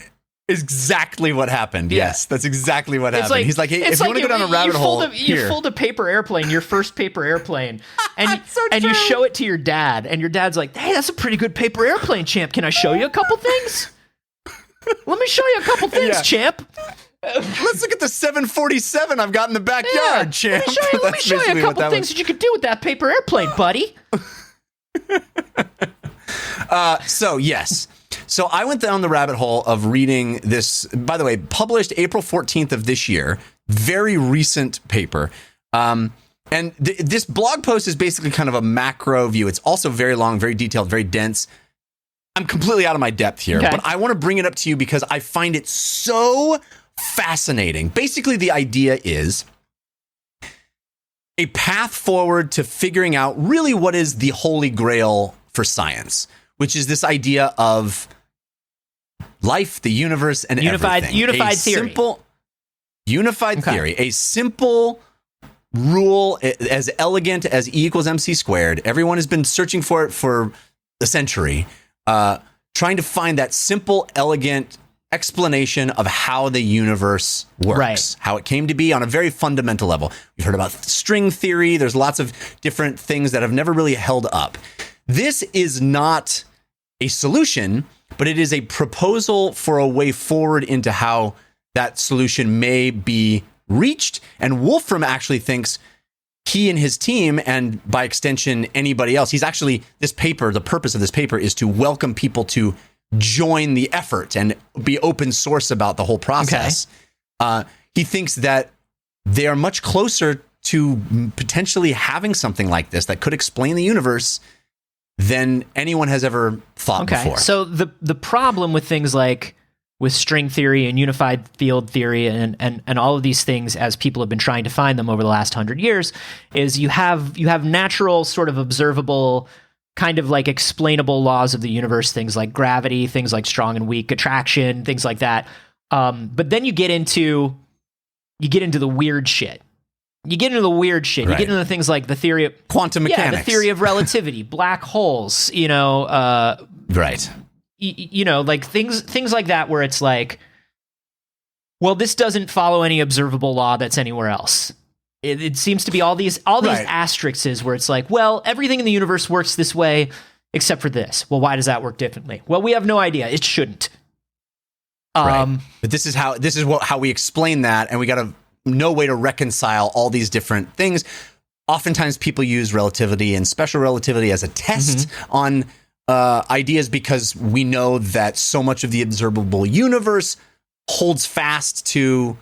exactly what happened. Yeah. Yes, that's exactly what happened. He's like, hey, if you want to go down a rabbit hole, you fold a paper airplane, your first paper airplane, and you show it to your dad, and your dad's like, hey, that's a pretty good paper airplane, champ. Can I show you a couple things? Let me show you a couple things, champ. Let's look at the 747 I've got in the backyard, champ. Let me show you a couple things that you could do with that paper airplane, buddy. So I went down the rabbit hole of reading this, by the way, published April 14th of this year, very recent paper. And this blog post is basically kind of a macro view. It's also very long, very detailed, very dense. I'm completely out of my depth here, but I want to bring it up to you because I find it so fascinating. Basically, the idea is a path forward to figuring out really what is the holy grail for science, which is this idea of life, the universe, and everything. Unified theory. Unified theory. A simple rule as elegant as E = MC squared. Everyone has been searching for it for a century. Trying to find that simple, elegant explanation of how the universe works, how it came to be on a very fundamental level. We've heard about string theory. There's lots of different things that have never really held up. This is not a solution, but it is a proposal for a way forward into how that solution may be reached. And Wolfram actually thinks he and his team, and by extension, anybody else, this paper, the purpose of this paper is to welcome people to join the effort and be open source about the whole process. He thinks that they are much closer to potentially having something like this that could explain the universe than anyone has ever thought before. So the problem with things like with string theory and unified field theory and all of these things, as people have been trying to find them over the last 100 years, is you have natural, sort of observable, kind of like explainable laws of the universe, things like gravity, things like strong and weak attraction, things like that. But then you get into the weird shit. You get into the things like the theory of quantum mechanics, the theory of relativity, black holes, right. Like things like that, where it's like, well, this doesn't follow any observable law that's anywhere else. It seems to be all these asterisks where it's like, well, everything in the universe works this way except for this. Well, why does that work differently? Well, we have no idea. It shouldn't. But this is how we explain that, and we got to know way to reconcile all these different things. Oftentimes, people use relativity and special relativity as a test on ideas, because we know that so much of the observable universe holds fast to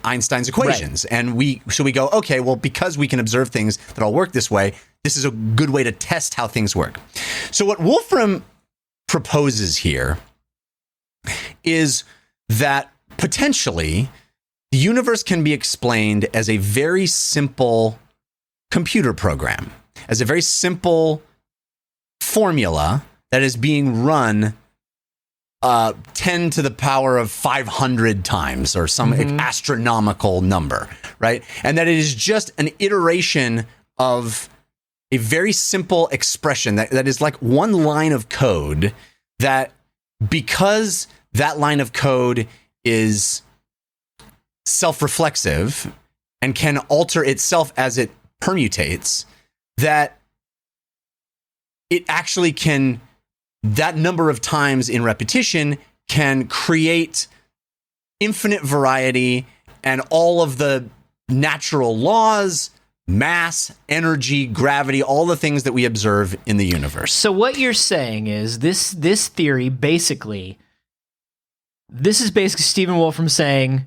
Einstein's equations. And we go, okay, well, because we can observe things that all work this way, this is a good way to test how things work. So what Wolfram proposes here is that potentially the universe can be explained as a very simple computer program, as a very simple formula that is being run 10 to the power of 500 times, or some astronomical number, right? And that it is just an iteration of a very simple expression that is like one line of code, that because that line of code is self-reflexive and can alter itself as it permutates, that it actually can, that number of times in repetition can create infinite variety, and all of the natural laws, mass, energy, gravity, all the things that we observe in the universe. So what you're saying is this theory basically, this is basically Stephen Wolfram saying,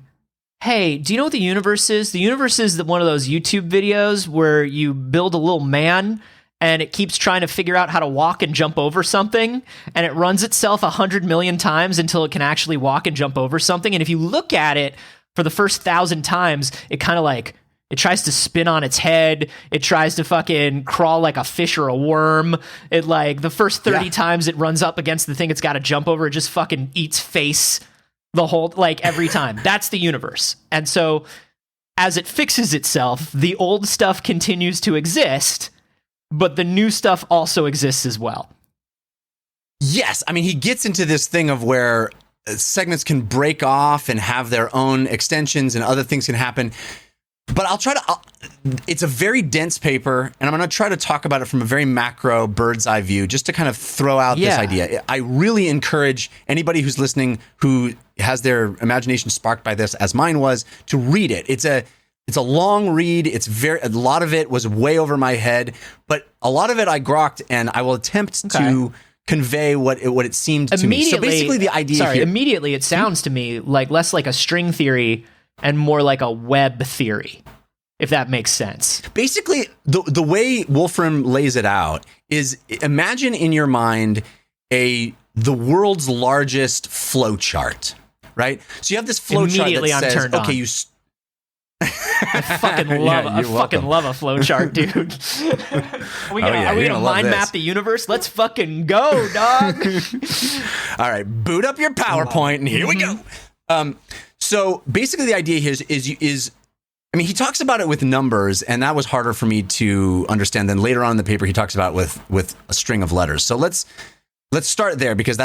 hey, do you know what the universe is? The universe is one of those YouTube videos where you build a little man and it keeps trying to figure out how to walk and jump over something, and it runs itself 100 million times until it can actually walk and jump over something. And if you look at it for the first 1,000 times, it kind of like, it tries to spin on its head. It tries to fucking crawl like a fish or a worm. It like the first 30 times it runs up against the thing it's got to jump over, it just fucking eats face the whole, like every time. That's the universe. And so as it fixes itself, the old stuff continues to exist, but the new stuff also exists as well. Yes. I mean, he gets into this thing of where segments can break off and have their own extensions and other things can happen. But I'll try to, it's a very dense paper, and I'm going to try to talk about it from a very macro bird's eye view, just to kind of throw out this idea. I really encourage anybody who's listening who has their imagination sparked by this, as mine was, to read it. It's a long read. A lot of it was way over my head, but a lot of it I grokked, and I will attempt to convey what it seemed to me. So basically the idea here, immediately it sounds to me like less like a string theory and more like a web theory, if that makes sense. Basically, the way Wolfram lays it out is, imagine in your mind the world's largest flow chart, right? So you have this flow chart that says, okay, you... I fucking love a flow chart, dude. Are we gonna mind map the universe? Let's fucking go, dog. All right, boot up your PowerPoint, and here we go. So basically the idea here is, I mean, he talks about it with numbers, and that was harder for me to understand. Then later on in the paper, he talks about it with a string of letters. So let's let's start there because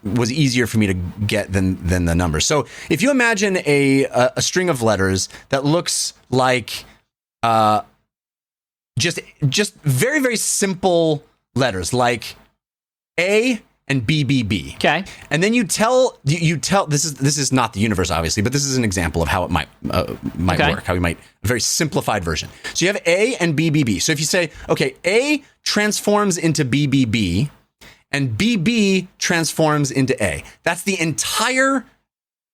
was easier for me to get than the numbers. So if you imagine a string of letters that looks like just very, very simple letters like A and BBB. Okay. And then you tell this is not the universe obviously, but this is an example of how it might work, how we might a very simplified version. So you have A and BBB. So if you say, okay, A transforms into BBB and BB transforms into A. That's the entire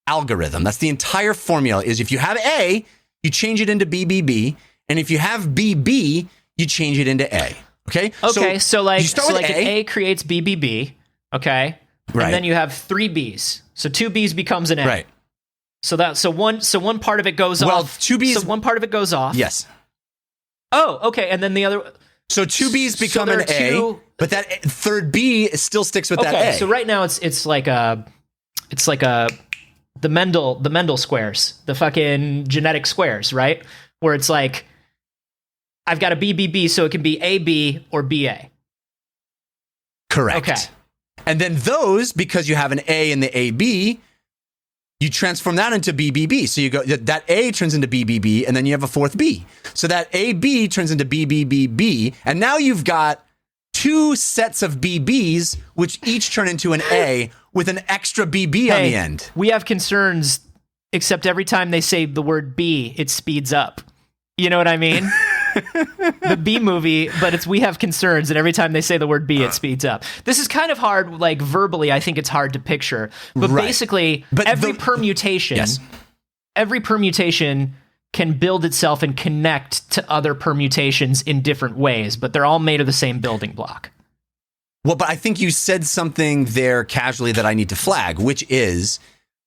algorithm. That's the entire formula is if you have A, you change it into BBB, and if you have BB, you change it into A. Okay? Okay, so like an A creates BBB. Okay. Right. And then you have 3 B's. So 2 B's becomes an A. Right. So one part of it goes off. Well, 2 B's. So one part of it goes off. Yes. Oh, okay. And then the other. So 2 B's become an A, but that third B still sticks with that A. So right now it's like the Mendel squares, the fucking genetic squares, right? Where it's like I've got a BBB, so it can be AB or BA. Correct. Okay. And then those, because you have an A in the AB, you transform that into BBB. So you go that A turns into BBB, and then you have a fourth B. So that AB turns into BBBB, and now you've got 2 sets of BBs, which each turn into an A with an extra BB on the end. We have concerns, except every time they say the word B, it speeds up. You know what I mean? The B movie, but we have concerns, and every time they say the word B, it speeds up. This is kind of hard, like verbally, I think it's hard to picture. But basically, every permutation can build itself and connect to other permutations in different ways, but they're all made of the same building block. Well, but I think you said something there casually that I need to flag, which is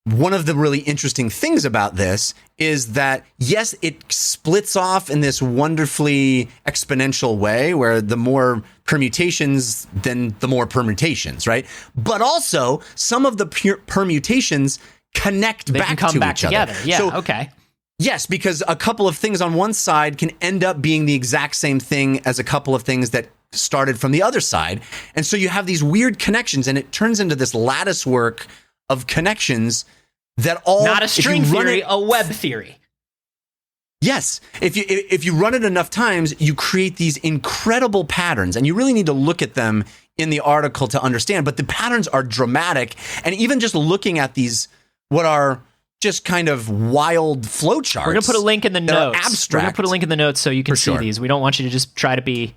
one of the really interesting things about this is that, yes, it splits off in this wonderfully exponential way where the more permutations, then the more permutations, right? But also some of the permutations connect they back can come to back each together. other. Yeah, so, okay. Yes, because a couple of things on one side can end up being the exact same thing as a couple of things that started from the other side. And so you have these weird connections, and it turns into this lattice work of connections that all not a string theory, a web theory. Yes, if you run it enough times, you create these incredible patterns, and you really need to look at them in the article to understand. But the patterns are dramatic, and even just looking at these, what are just kind of wild flowcharts. We're gonna put a link in the notes. Abstract. We're gonna put a link in the notes so you can see these. We don't want you to just try to be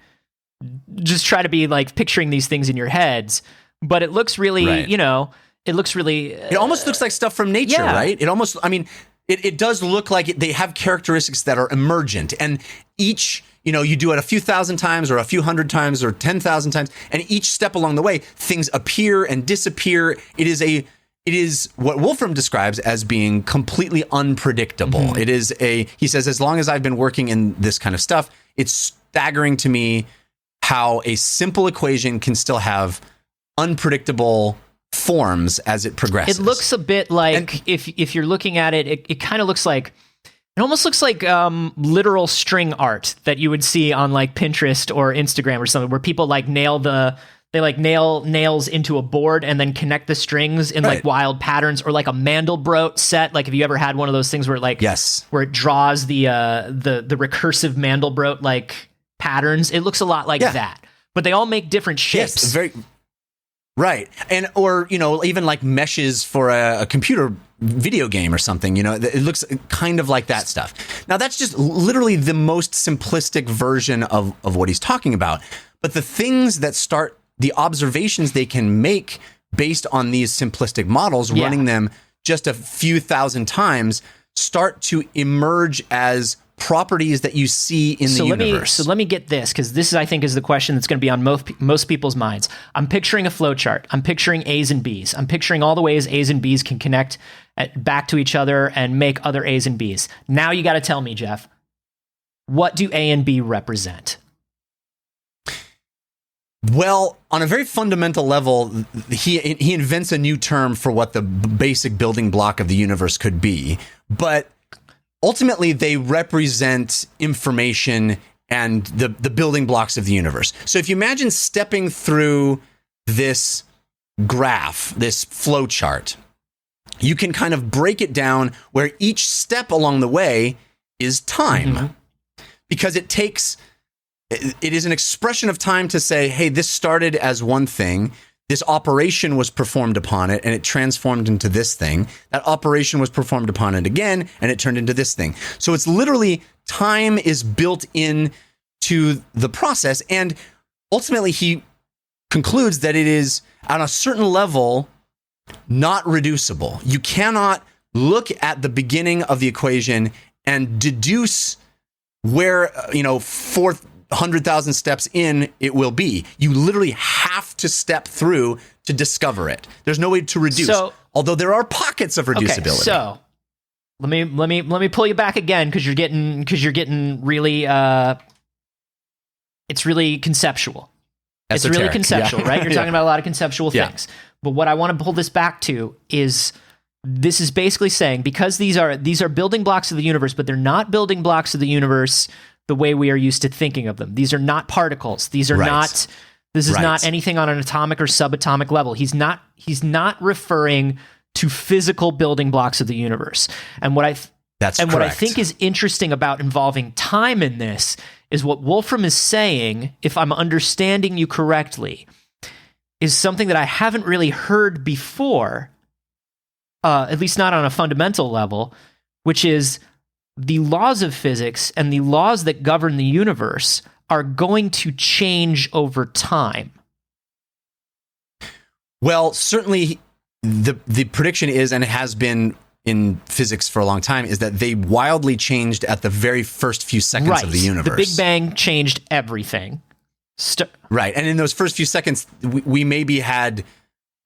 like picturing these things in your heads. But it looks really, it looks really. It almost looks like stuff from nature, right? It almost, I mean, it does look like they have characteristics that are emergent, and each, you do it a few thousand times or a few hundred times or 10,000 times, and each step along the way, things appear and disappear. It is what Wolfram describes as being completely unpredictable. Mm-hmm. He says, as long as I've been working in this kind of stuff, it's staggering to me how a simple equation can still have unpredictable forms as it progresses. It looks a bit like, if you're looking at it, it kind of looks like, it almost looks like literal string art that you would see on like Pinterest or Instagram or something, where people like nail nails into a board and then connect the strings in like wild patterns, or like a Mandelbrot set. Like, have you ever had one of those things where it like, where it draws the recursive Mandelbrot like patterns? It looks a lot like that, but they all make different shapes. Yes, very right. And, or, even like meshes for a computer video game or something, it looks kind of like that stuff. Now, that's just literally the most simplistic version of what he's talking about. But the things that start, the observations they can make based on these simplistic models, running them just a few thousand times, start to emerge as properties that you see in the universe. So let me get this, because this, I think, is the question that's going to be on most people's minds. I'm picturing a flowchart. I'm picturing A's and B's. I'm picturing all the ways A's and B's can connect back to each other and make other A's and B's. Now you got to tell me, Jeff, what do A and B represent? Well, on a very fundamental level, he invents a new term for what the basic building block of the universe could be, but ultimately they represent information and the building blocks of the universe. So if you imagine stepping through this graph, this flow chart, you can kind of break it down where each step along the way is time. Because it is an expression of time to say, hey, this started as one thing. This operation was performed upon it and it transformed into this thing. That operation was performed upon it again and it turned into this thing. So it's literally time is built in to the process. And ultimately, he concludes that it is on a certain level not reducible. You cannot look at the beginning of the equation and deduce where, 400,000 steps in it will be. You literally have to step through to discover it. There's no way to reduce. Although there are pockets of reducibility. Okay, so let me pull you back again because you're getting really it's really conceptual. Esoteric, it's really conceptual, right? You're talking about a lot of conceptual things. But what I want to pull this back to is this is basically saying, because these are building blocks of the universe, but they're not building blocks of the universe the way we are used to thinking of them. These are not particles. These are not. This is not anything on an atomic or subatomic level. He's not referring to physical building blocks of the universe. And what I think is interesting about involving time in this is what Wolfram is saying, if I'm understanding you correctly, is something that I haven't really heard before, at least not on a fundamental level, which is the laws of physics and the laws that govern the universe are going to change over time. Well, certainly the prediction is, and it has been in physics for a long time, is that they wildly changed at the very first few seconds of the universe. The Big Bang changed everything. Right. And in those first few seconds, we maybe had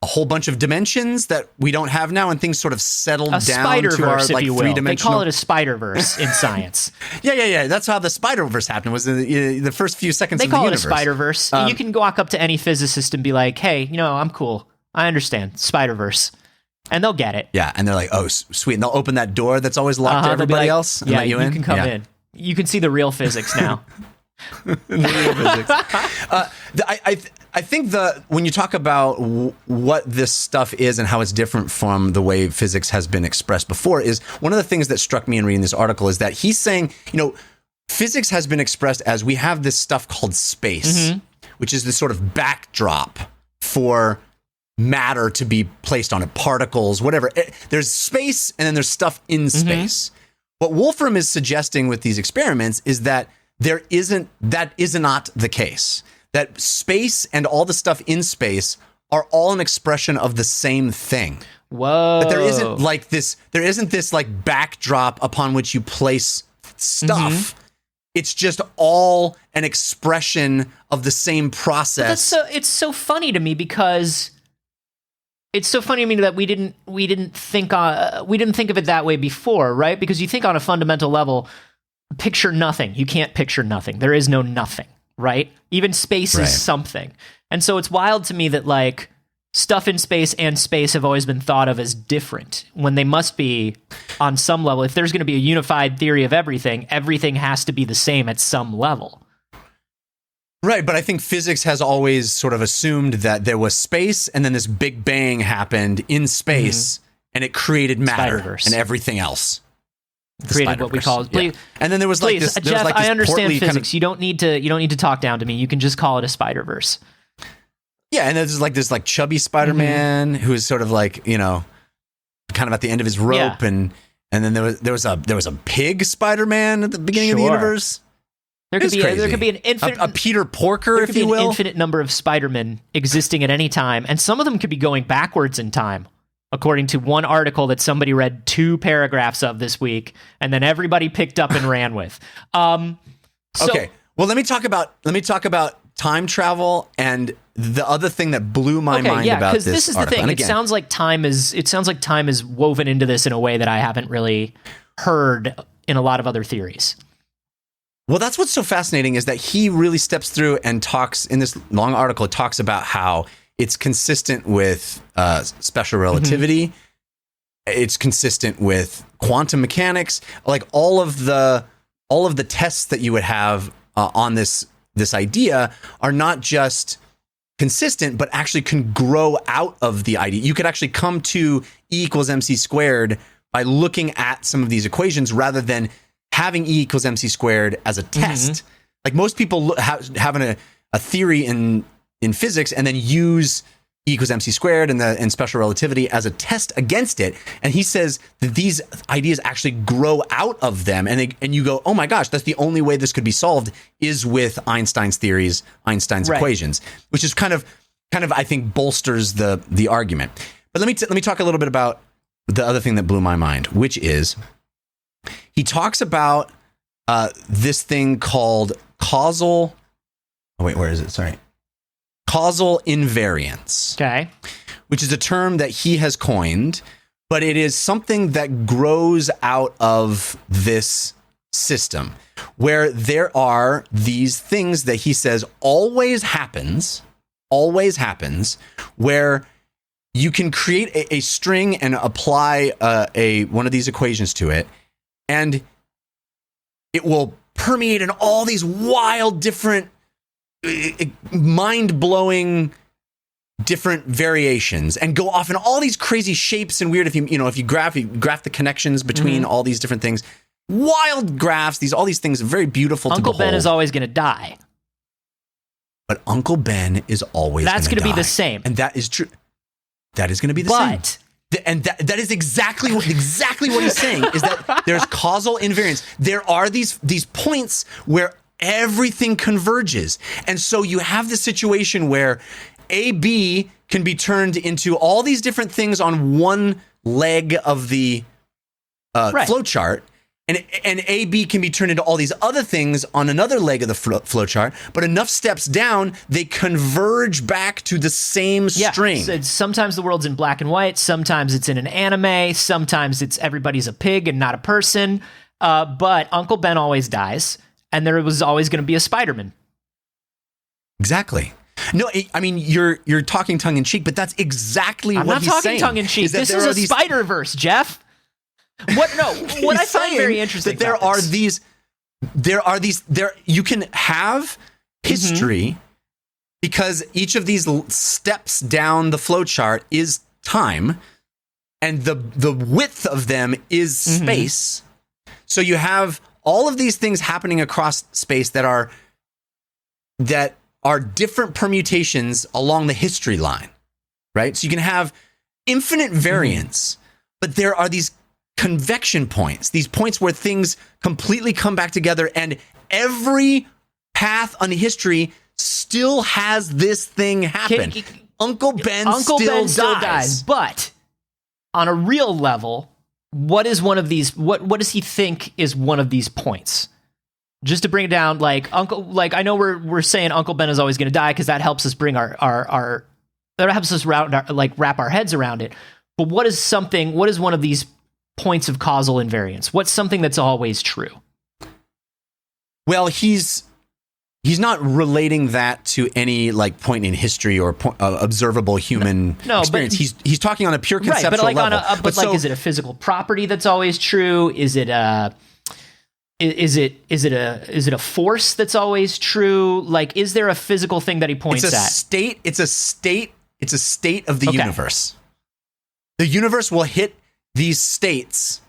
a whole bunch of dimensions that we don't have now, and things sort of settled down to our like three-dimensional. They call it a Spider-Verse in science. Yeah. That's how the Spider-Verse happened, was the first few seconds of the universe. They call it a Spider-Verse. You can walk up to any physicist and be like, hey, I'm cool. I understand. Spider-Verse. And they'll get it. Yeah, and they're like, oh, sweet. And they'll open that door that's always locked to everybody else and let you in. You can come in. You can see the real physics now. I think when you talk about what this stuff is and how it's different from the way physics has been expressed before, is one of the things that struck me in reading this article is that he's saying, physics has been expressed as we have this stuff called space, which is this sort of backdrop for matter to be placed on it, particles, whatever. There's space and then there's stuff in space. What Wolfram is suggesting with these experiments is that that is not the case. That space and all the stuff in space are all an expression of the same thing. Whoa. But there isn't this like backdrop upon which you place stuff. It's just all an expression of the same process. It's so funny to me because it's so funny to me that we didn't think of it that way before, right? Because you think on a fundamental level, picture nothing. You can't picture nothing. There is no nothing, right? Even space is something. And so it's wild to me that like stuff in space and space have always been thought of as different when they must be on some level. If there's going to be a unified theory of everything has to be the same at some level. Right, but I think physics has always sort of assumed that there was space and then this Big Bang happened in space and it created matter and everything else. Created what we call it. And then there was Jeff, this I understand physics. You don't need to talk down to me. You can just call it a Spider-Verse. Yeah, and there's like this like chubby Spider-Man who's sort of like, kind of at the end of his rope, and then there was a pig Spider-Man at the beginning of the universe. There could be an infinite a Peter Porker, if you will. An infinite number of Spider-Men existing at any time, and some of them could be going backwards in time, according to one article that somebody read 2 paragraphs of this week, and then everybody picked up and ran with. Okay, well, let me talk about time travel and the other thing that blew my mind about this. This is article. The thing. It sounds like time is woven into this in a way that I haven't really heard in a lot of other theories. Well, that's what's so fascinating is that he really steps through and talks in this long article. It talks about how it's consistent with special relativity. It's consistent with quantum mechanics. Like all of the tests that you would have on this idea are not just consistent, but actually can grow out of the idea. You could actually come to E equals MC squared by looking at some of these equations rather than having E equals MC squared as a test. Like most people having a theory in physics and then use E equals MC squared and special relativity as a test against it. And he says that these ideas actually grow out of them. And you go, oh my gosh, that's the only way this could be solved is with Einstein's theories, Einstein's equations, which is kind of, I think, bolsters the argument. But let me talk a little bit about the other thing that blew my mind, which is he talks about this thing called causal. Oh, wait, where is it? Sorry. Causal invariance. Okay. Which is a term that he has coined, but it is something that grows out of this system where there are these things that he says always happens, where you can create a string and apply one of these equations to it, and it will permeate in all these wild, different, mind-blowing different variations and go off in all these crazy shapes and weird. If you graph the connections between all these different things, wild graphs, all these things, very beautiful to behold. Uncle Ben is always going to die. But Uncle Ben is always That's going to be the same. And that is true. That is going to be the same. And that is exactly what he's saying, is that there's causal invariance. There are these points where everything converges. And so you have this situation where AB can be turned into all these different things on one leg of the flowchart, and AB can be turned into all these other things on another leg of the flowchart. But enough steps down, they converge back to the same string. So sometimes the world's in black and white. Sometimes it's in an anime. Sometimes it's everybody's a pig and not a person. But Uncle Ben always dies. And there was always going to be a Spider-Man. Exactly. No, I mean, you're talking tongue-in-cheek, but that's exactly what he's saying. I'm not talking tongue-in-cheek. This is a Spider-Verse, Jeff. What I find very interesting that you can have history because each of these steps down the flowchart is time, and the width of them is space. So you have all of these things happening across space that are different permutations along the history line, right? So you can have infinite variance, but there are these convection points, these points where things completely come back together, and every path on history still has this thing happen. Uncle Ben still dies. But on a real level, what is one of these? What does he think is one of these points? Just to bring it down, I know we're saying Uncle Ben is always going to die because that helps us bring that helps us wrap our heads around it. But what is one of these points of causal invariance? What's something that's always true? Well, he's not relating that to any point in history or observable human experience. He's talking on a pure conceptual level. Is it a physical property that's always true? Is it a force that's always true? Is there a physical thing that he points at? It's a state of the universe. The universe will hit these states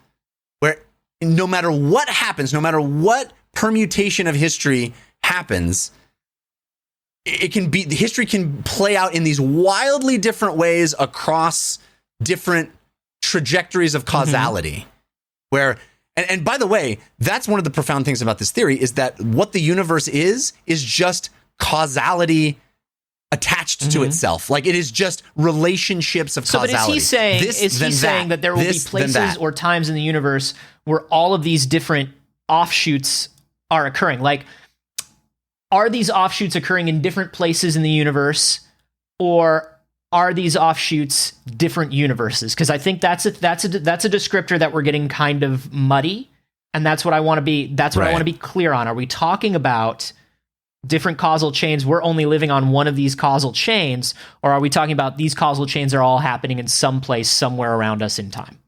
where no matter what happens, no matter what permutation of history happens, history can play out in these wildly different ways across different trajectories of causality. Where, and by the way, that's one of the profound things about this theory, is that what the universe is just causality attached to itself. It is just relationships of causality. But is he saying that there will be places or times in the universe where all of these different offshoots are occurring? Are these offshoots occurring in different places in the universe, or are these offshoots different universes? Because I think that's a descriptor that we're getting kind of muddy, and that's what I want to be. That's what I want to be clear on. Are we talking about different causal chains? We're only living on one of these causal chains, or are we talking about these causal chains are all happening in some place somewhere around us in time?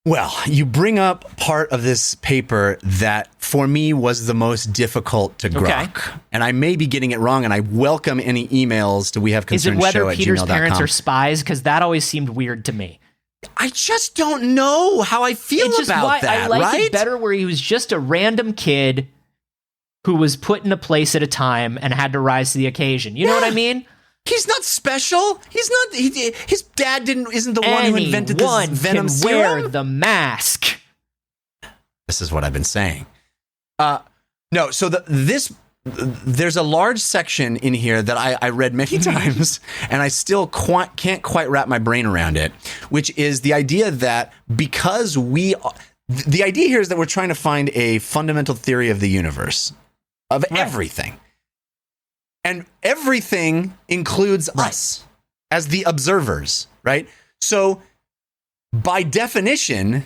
Well, you bring up part of this paper that for me was the most difficult to grok. And I may be getting it wrong, and I welcome any emails to wehaveconcernshow@gmail.com. Is it whether Peter's parents are spies? Because that always seemed weird to me. I just don't know how I feel about that, I like right? it better where he was just a random kid who was put in a place at a time and had to rise to the occasion. You know what I mean? He's not special. He's not. His dad isn't the one who invented this venom serum. Wear the mask. This is what I've been saying. No. So there's a large section in here that I read many times, and I still can't quite wrap my brain around it. Which is the idea that because the idea here is that we're trying to find a fundamental theory of the universe, of everything. And everything includes us as the observers, right? So by definition,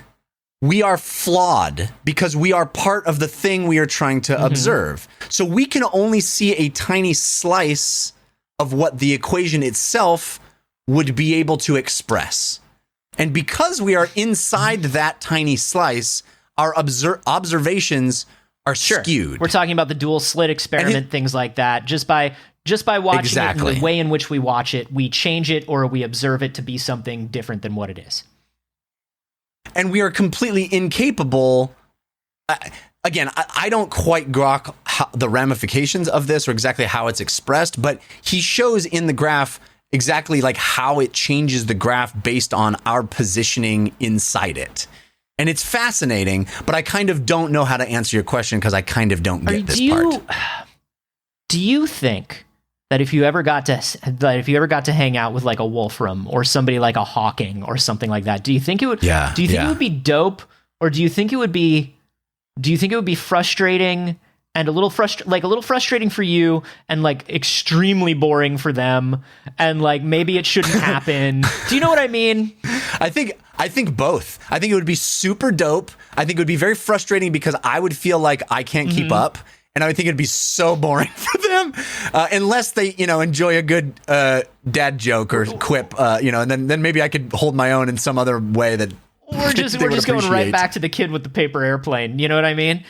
we are flawed because we are part of the thing we are trying to observe. So we can only see a tiny slice of what the equation itself would be able to express. And because we are inside that tiny slice, our observations are skewed. We're talking about the dual slit experiment, things like that. Just by watching it and the way in which we watch it, we change it or we observe it to be something different than what it is. And we are completely incapable. Again, I don't quite grok the ramifications of this or exactly how it's expressed, but he shows in the graph exactly like how it changes the graph based on our positioning inside it. And it's fascinating, but I kind of don't know how to answer your question because I kind of don't get this part. Do you think that if you ever got to hang out with like a Wolfram or somebody like a Hawking or something like that, do you think it would? Yeah. Do you think it would be dope, or do you think it would be frustrating and a little frustrating for you and like extremely boring for them, and like maybe it shouldn't happen? Do you know what I mean? I think both. I think it would be super dope. I think it would be very frustrating because I would feel like I can't keep up. And I would think it'd be so boring for them unless they, enjoy a good dad joke or quip, and then maybe I could hold my own in some other way that we're just going right back to the kid with the paper airplane. You know what I mean?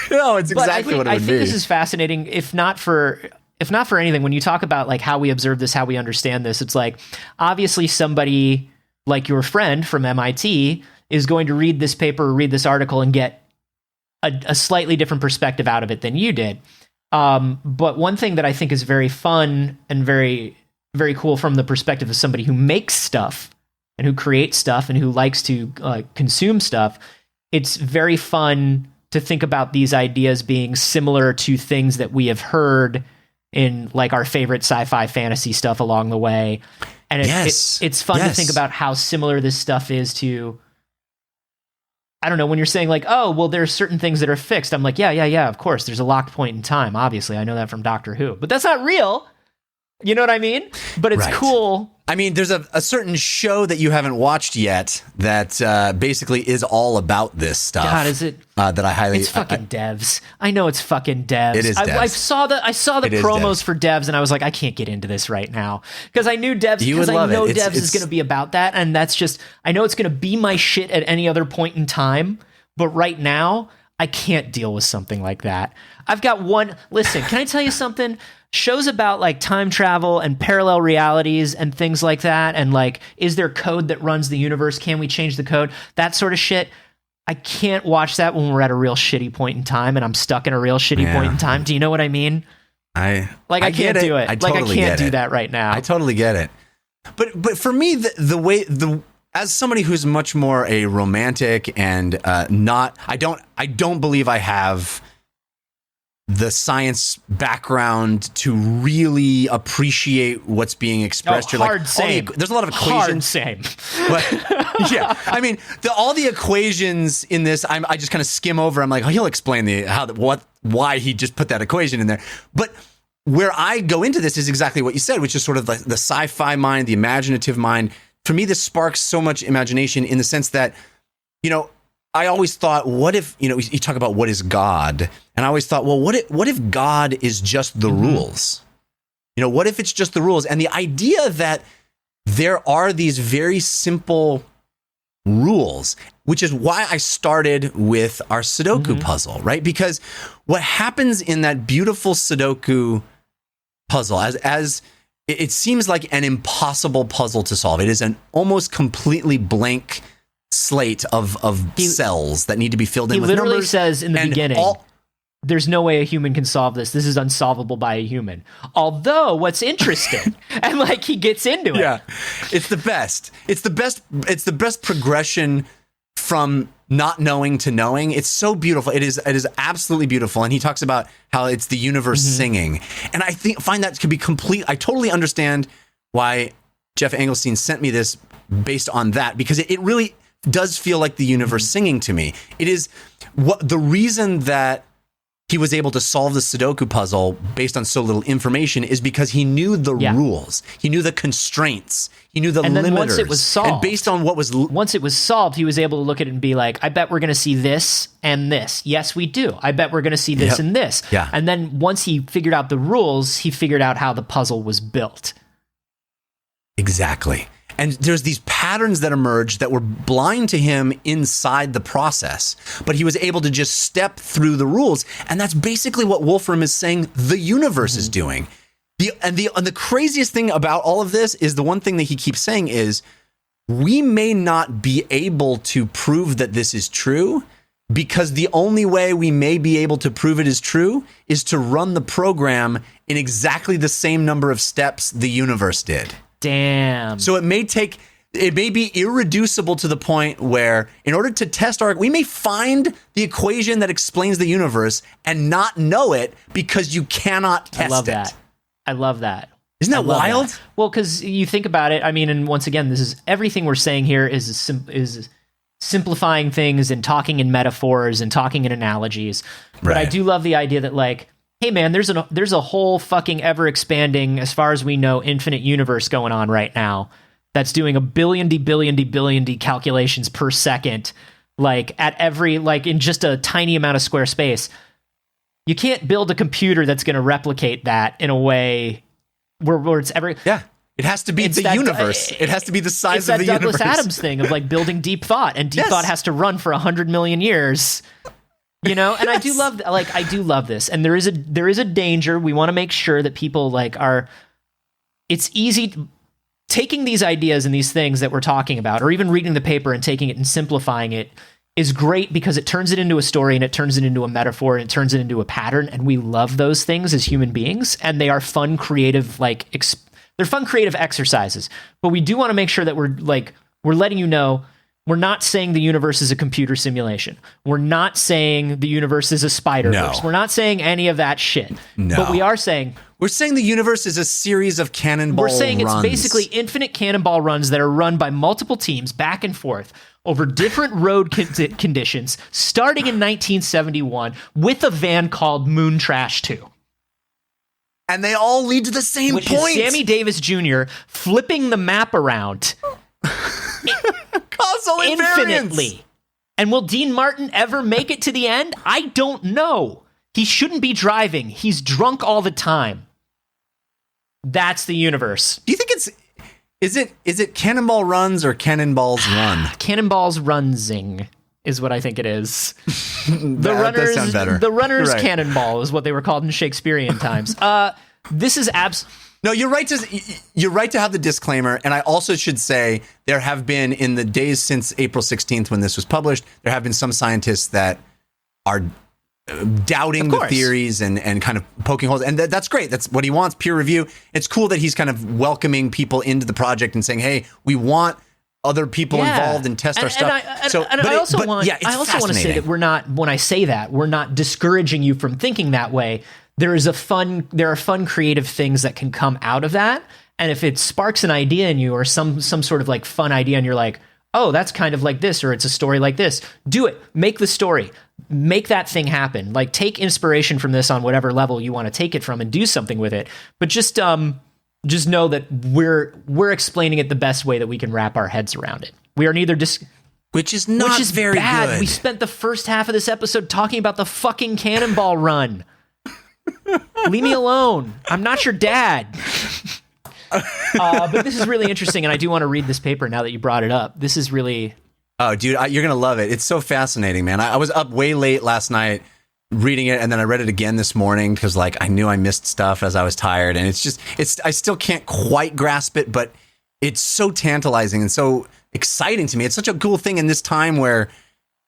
No, it's exactly what it would be. I think this is fascinating. If not for anything, when you talk about like how we observe this, how we understand this, it's like obviously somebody like your friend from MIT is going to read this paper or read this article and get a slightly different perspective out of it than you did. But one thing that I think is very fun and very, very cool from the perspective of somebody who makes stuff and who creates stuff and who likes to consume stuff, it's very fun to think about these ideas being similar to things that we have heard in like our favorite sci-fi fantasy stuff along the way. And it's fun to think about how similar this stuff is to, I don't know, when you're saying like, oh, well, there's certain things that are fixed. I'm like, yeah, of course. There's a locked point in time. Obviously, I know that from Doctor Who. But that's not real. You know what I mean? But it's cool. I mean, there's a certain show that you haven't watched yet that basically is all about this stuff. God, is it? That I highly... It's fucking Devs. I know it's fucking Devs. It is Devs. I saw the promos for Devs, and I was like, I can't get into this right now. Because I knew Devs, because I know Devs is going to be about that, and that's just... I know it's going to be my shit at any other point in time, but right now, I can't deal with something like that. I've got one... Listen, can I tell you something? Shows about like time travel and parallel realities and things like that, and like, is there code that runs the universe? Can we change the code? That sort of shit. I can't watch that when we're at a real shitty point in time and I'm stuck in a real shitty point in time. Do you know what I mean? I can't do it. I can't do that right now. I totally get it. But for me, as somebody who's much more a romantic and I don't believe I have the science background to really appreciate what's being expressed. There's a lot of equations. Hard same. But yeah, I mean, all the equations in this, I just kind of skim over. I'm like, oh, he'll explain why he just put that equation in there. But where I go into this is exactly what you said, which is sort of the sci-fi mind, the imaginative mind. For me, this sparks so much imagination in the sense that, I always thought, what if, you talk about what is God, and I always thought, well, what if God is just the rules? What if it's just the rules? And the idea that there are these very simple rules, which is why I started with our Sudoku puzzle, right? Because what happens in that beautiful Sudoku puzzle, as it seems like an impossible puzzle to solve. It is an almost completely blank slate of cells that need to be filled in with numbers. He literally says in the beginning, there's no way a human can solve this. This is unsolvable by a human. Although what's interesting, and like he gets into it. Yeah, it's the best. It's the best progression from not knowing to knowing. It's so beautiful. It is absolutely beautiful. And he talks about how it's the universe singing. And I find that to be complete. I totally understand why Jeff Engelstein sent me this based on that, because it really does feel like the universe singing to me. It is the reason that he was able to solve the Sudoku puzzle based on so little information is because he knew the rules. He knew the constraints. He knew the limiters. And once it was solved, and based on once it was solved, he was able to look at it and be like, I bet we're going to see this and this. Yes, we do. I bet we're going to see this and this. Yeah. And then once he figured out the rules, he figured out how the puzzle was built. Exactly. And there's these patterns that emerge that were blind to him inside the process, but he was able to just step through the rules. And that's basically what Wolfram is saying the universe is doing. The craziest thing about all of this is the one thing that he keeps saying is, we may not be able to prove that this is true, because the only way we may be able to prove it is true is to run the program in exactly the same number of steps the universe did. Damn. So it may be irreducible to the point where, in order to test we may find the equation that explains the universe and not know it because you cannot test it. I love that. Isn't that wild? That. Well, because you think about it, I mean, and once again, this is everything we're saying here is simplifying things and talking in metaphors and talking in analogies. But Right. I do love the idea that, like, hey man, there's a whole fucking ever expanding, as far as we know, infinite universe going on right now that's doing a billion calculations per second, like at every, like in just a tiny amount of square space. You can't build a computer that's going to replicate that in a way where it's ever. Yeah. It has to be the universe. It has to be the size of the universe. It's that Douglas Adams thing of like building deep thought, and deep thought has to run for 100 million years. You know, and I do love this. And there is a danger. We want to make sure that people it's easy taking these ideas and these things that we're talking about, or even reading the paper and taking it and simplifying it is great, because it turns it into a story and it turns it into a metaphor and it turns it into a pattern. And we love those things as human beings, and they are fun, creative, they're fun, creative exercises. But we do want to make sure that we're letting you know, we're not saying the universe is a computer simulation. We're not saying the universe is a Spider-Verse. No. We're not saying any of that shit. No. But we are saying... We're saying the universe is a series of cannonball runs. We're saying it's basically infinite cannonball runs that are run by multiple teams back and forth over different road conditions, starting in 1971 with a van called Moon Trash 2. And they all lead to the same point. point. Is Sammy Davis Jr. flipping the map around... Causal infinitely. And will Dean Martin ever make it to the end? I don't know. He shouldn't be driving. He's drunk all the time. That's the universe. Do you think is it Cannonball Runs or Cannonballs Run? Cannonballs Runsing is what I think it is. That does sound better. The runner's right. cannonball is what they were called in Shakespearean times. This is No, you're right to have the disclaimer, and I also should say there have been, in the days since April 16th when this was published, there have been some scientists that are doubting the theories and kind of poking holes, and that's great. That's what he wants, peer review. It's cool that he's kind of welcoming people into the project and saying, hey, we want other people involved and test our stuff. I also want to say that we're not, when I say that, we're not discouraging you from thinking that way. There are fun, creative things that can come out of that. And if it sparks an idea in you, or some sort of like fun idea, and you're like, oh, that's kind of like this, or it's a story like this, do it. Make the story. Make that thing happen. Like, take inspiration from this on whatever level you want to take it from and do something with it. But just know that we're explaining it the best way that we can wrap our heads around it. We are neither which is very bad. good. We spent the first half of this episode talking about the fucking Cannonball Run. Leave me alone. I'm not your dad. But this is really interesting, and I do want to read this paper now that you brought it up. This is really Oh, dude, you're going to love it. It's so fascinating, man. I was up way late last night reading it, and then I read it again this morning because, like, I knew I missed stuff as I was tired. And I still can't quite grasp it, but it's so tantalizing and so exciting to me. It's such a cool thing in this time where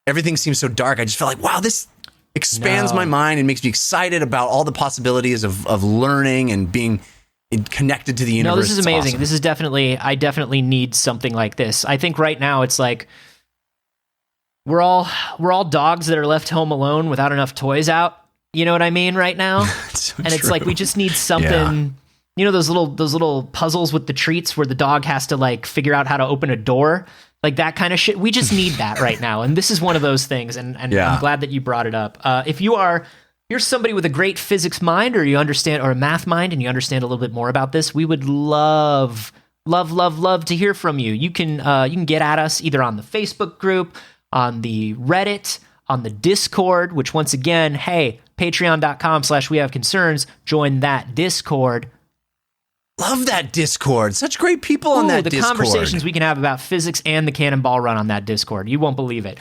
everything seems so dark. I just feel like, wow, this expands my mind and makes me excited about all the possibilities of learning and being connected to the universe. No, this is amazing. Awesome. This is I definitely need something like this. I think right now it's like we're all dogs that are left home alone without enough toys out. You know what I mean? Right now, so and true. It's like we just need something. Yeah. You know those little puzzles with the treats where the dog has to like figure out how to open a door, like that kind of shit. We just need that right now, and this is one of those things. And yeah. I'm glad that you brought it up. If you're somebody with a great physics mind, or you understand, or a math mind, and you understand a little bit more about this, we would love to hear from you. You can get at us either on the Facebook group, on the Reddit, on the Discord, which once again, hey, patreon.com/wehaveconcerns, join that Discord. Love that Discord. Such great people on that Discord. The conversations we can have about physics and the Cannonball Run on that Discord. You won't believe it.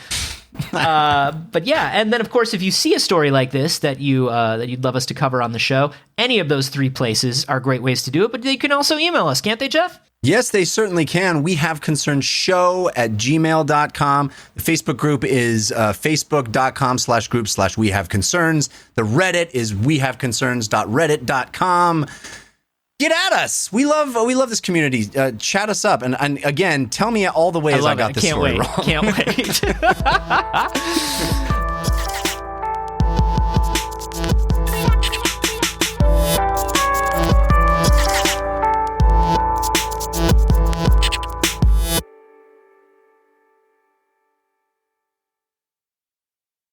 But yeah, and then of course, if you see a story like this that you'd love us to cover on the show, any of those three places are great ways to do it. But they can also email us, can't they, Jeff? Yes, they certainly can. We have concerns show@gmail.com. The Facebook group is facebook.com/group/we have concerns. The Reddit is wehaveconcerns.reddit.com. Get at us. We love this community. Chat us up. And again, tell me all the ways I got this story wrong. Can't wait.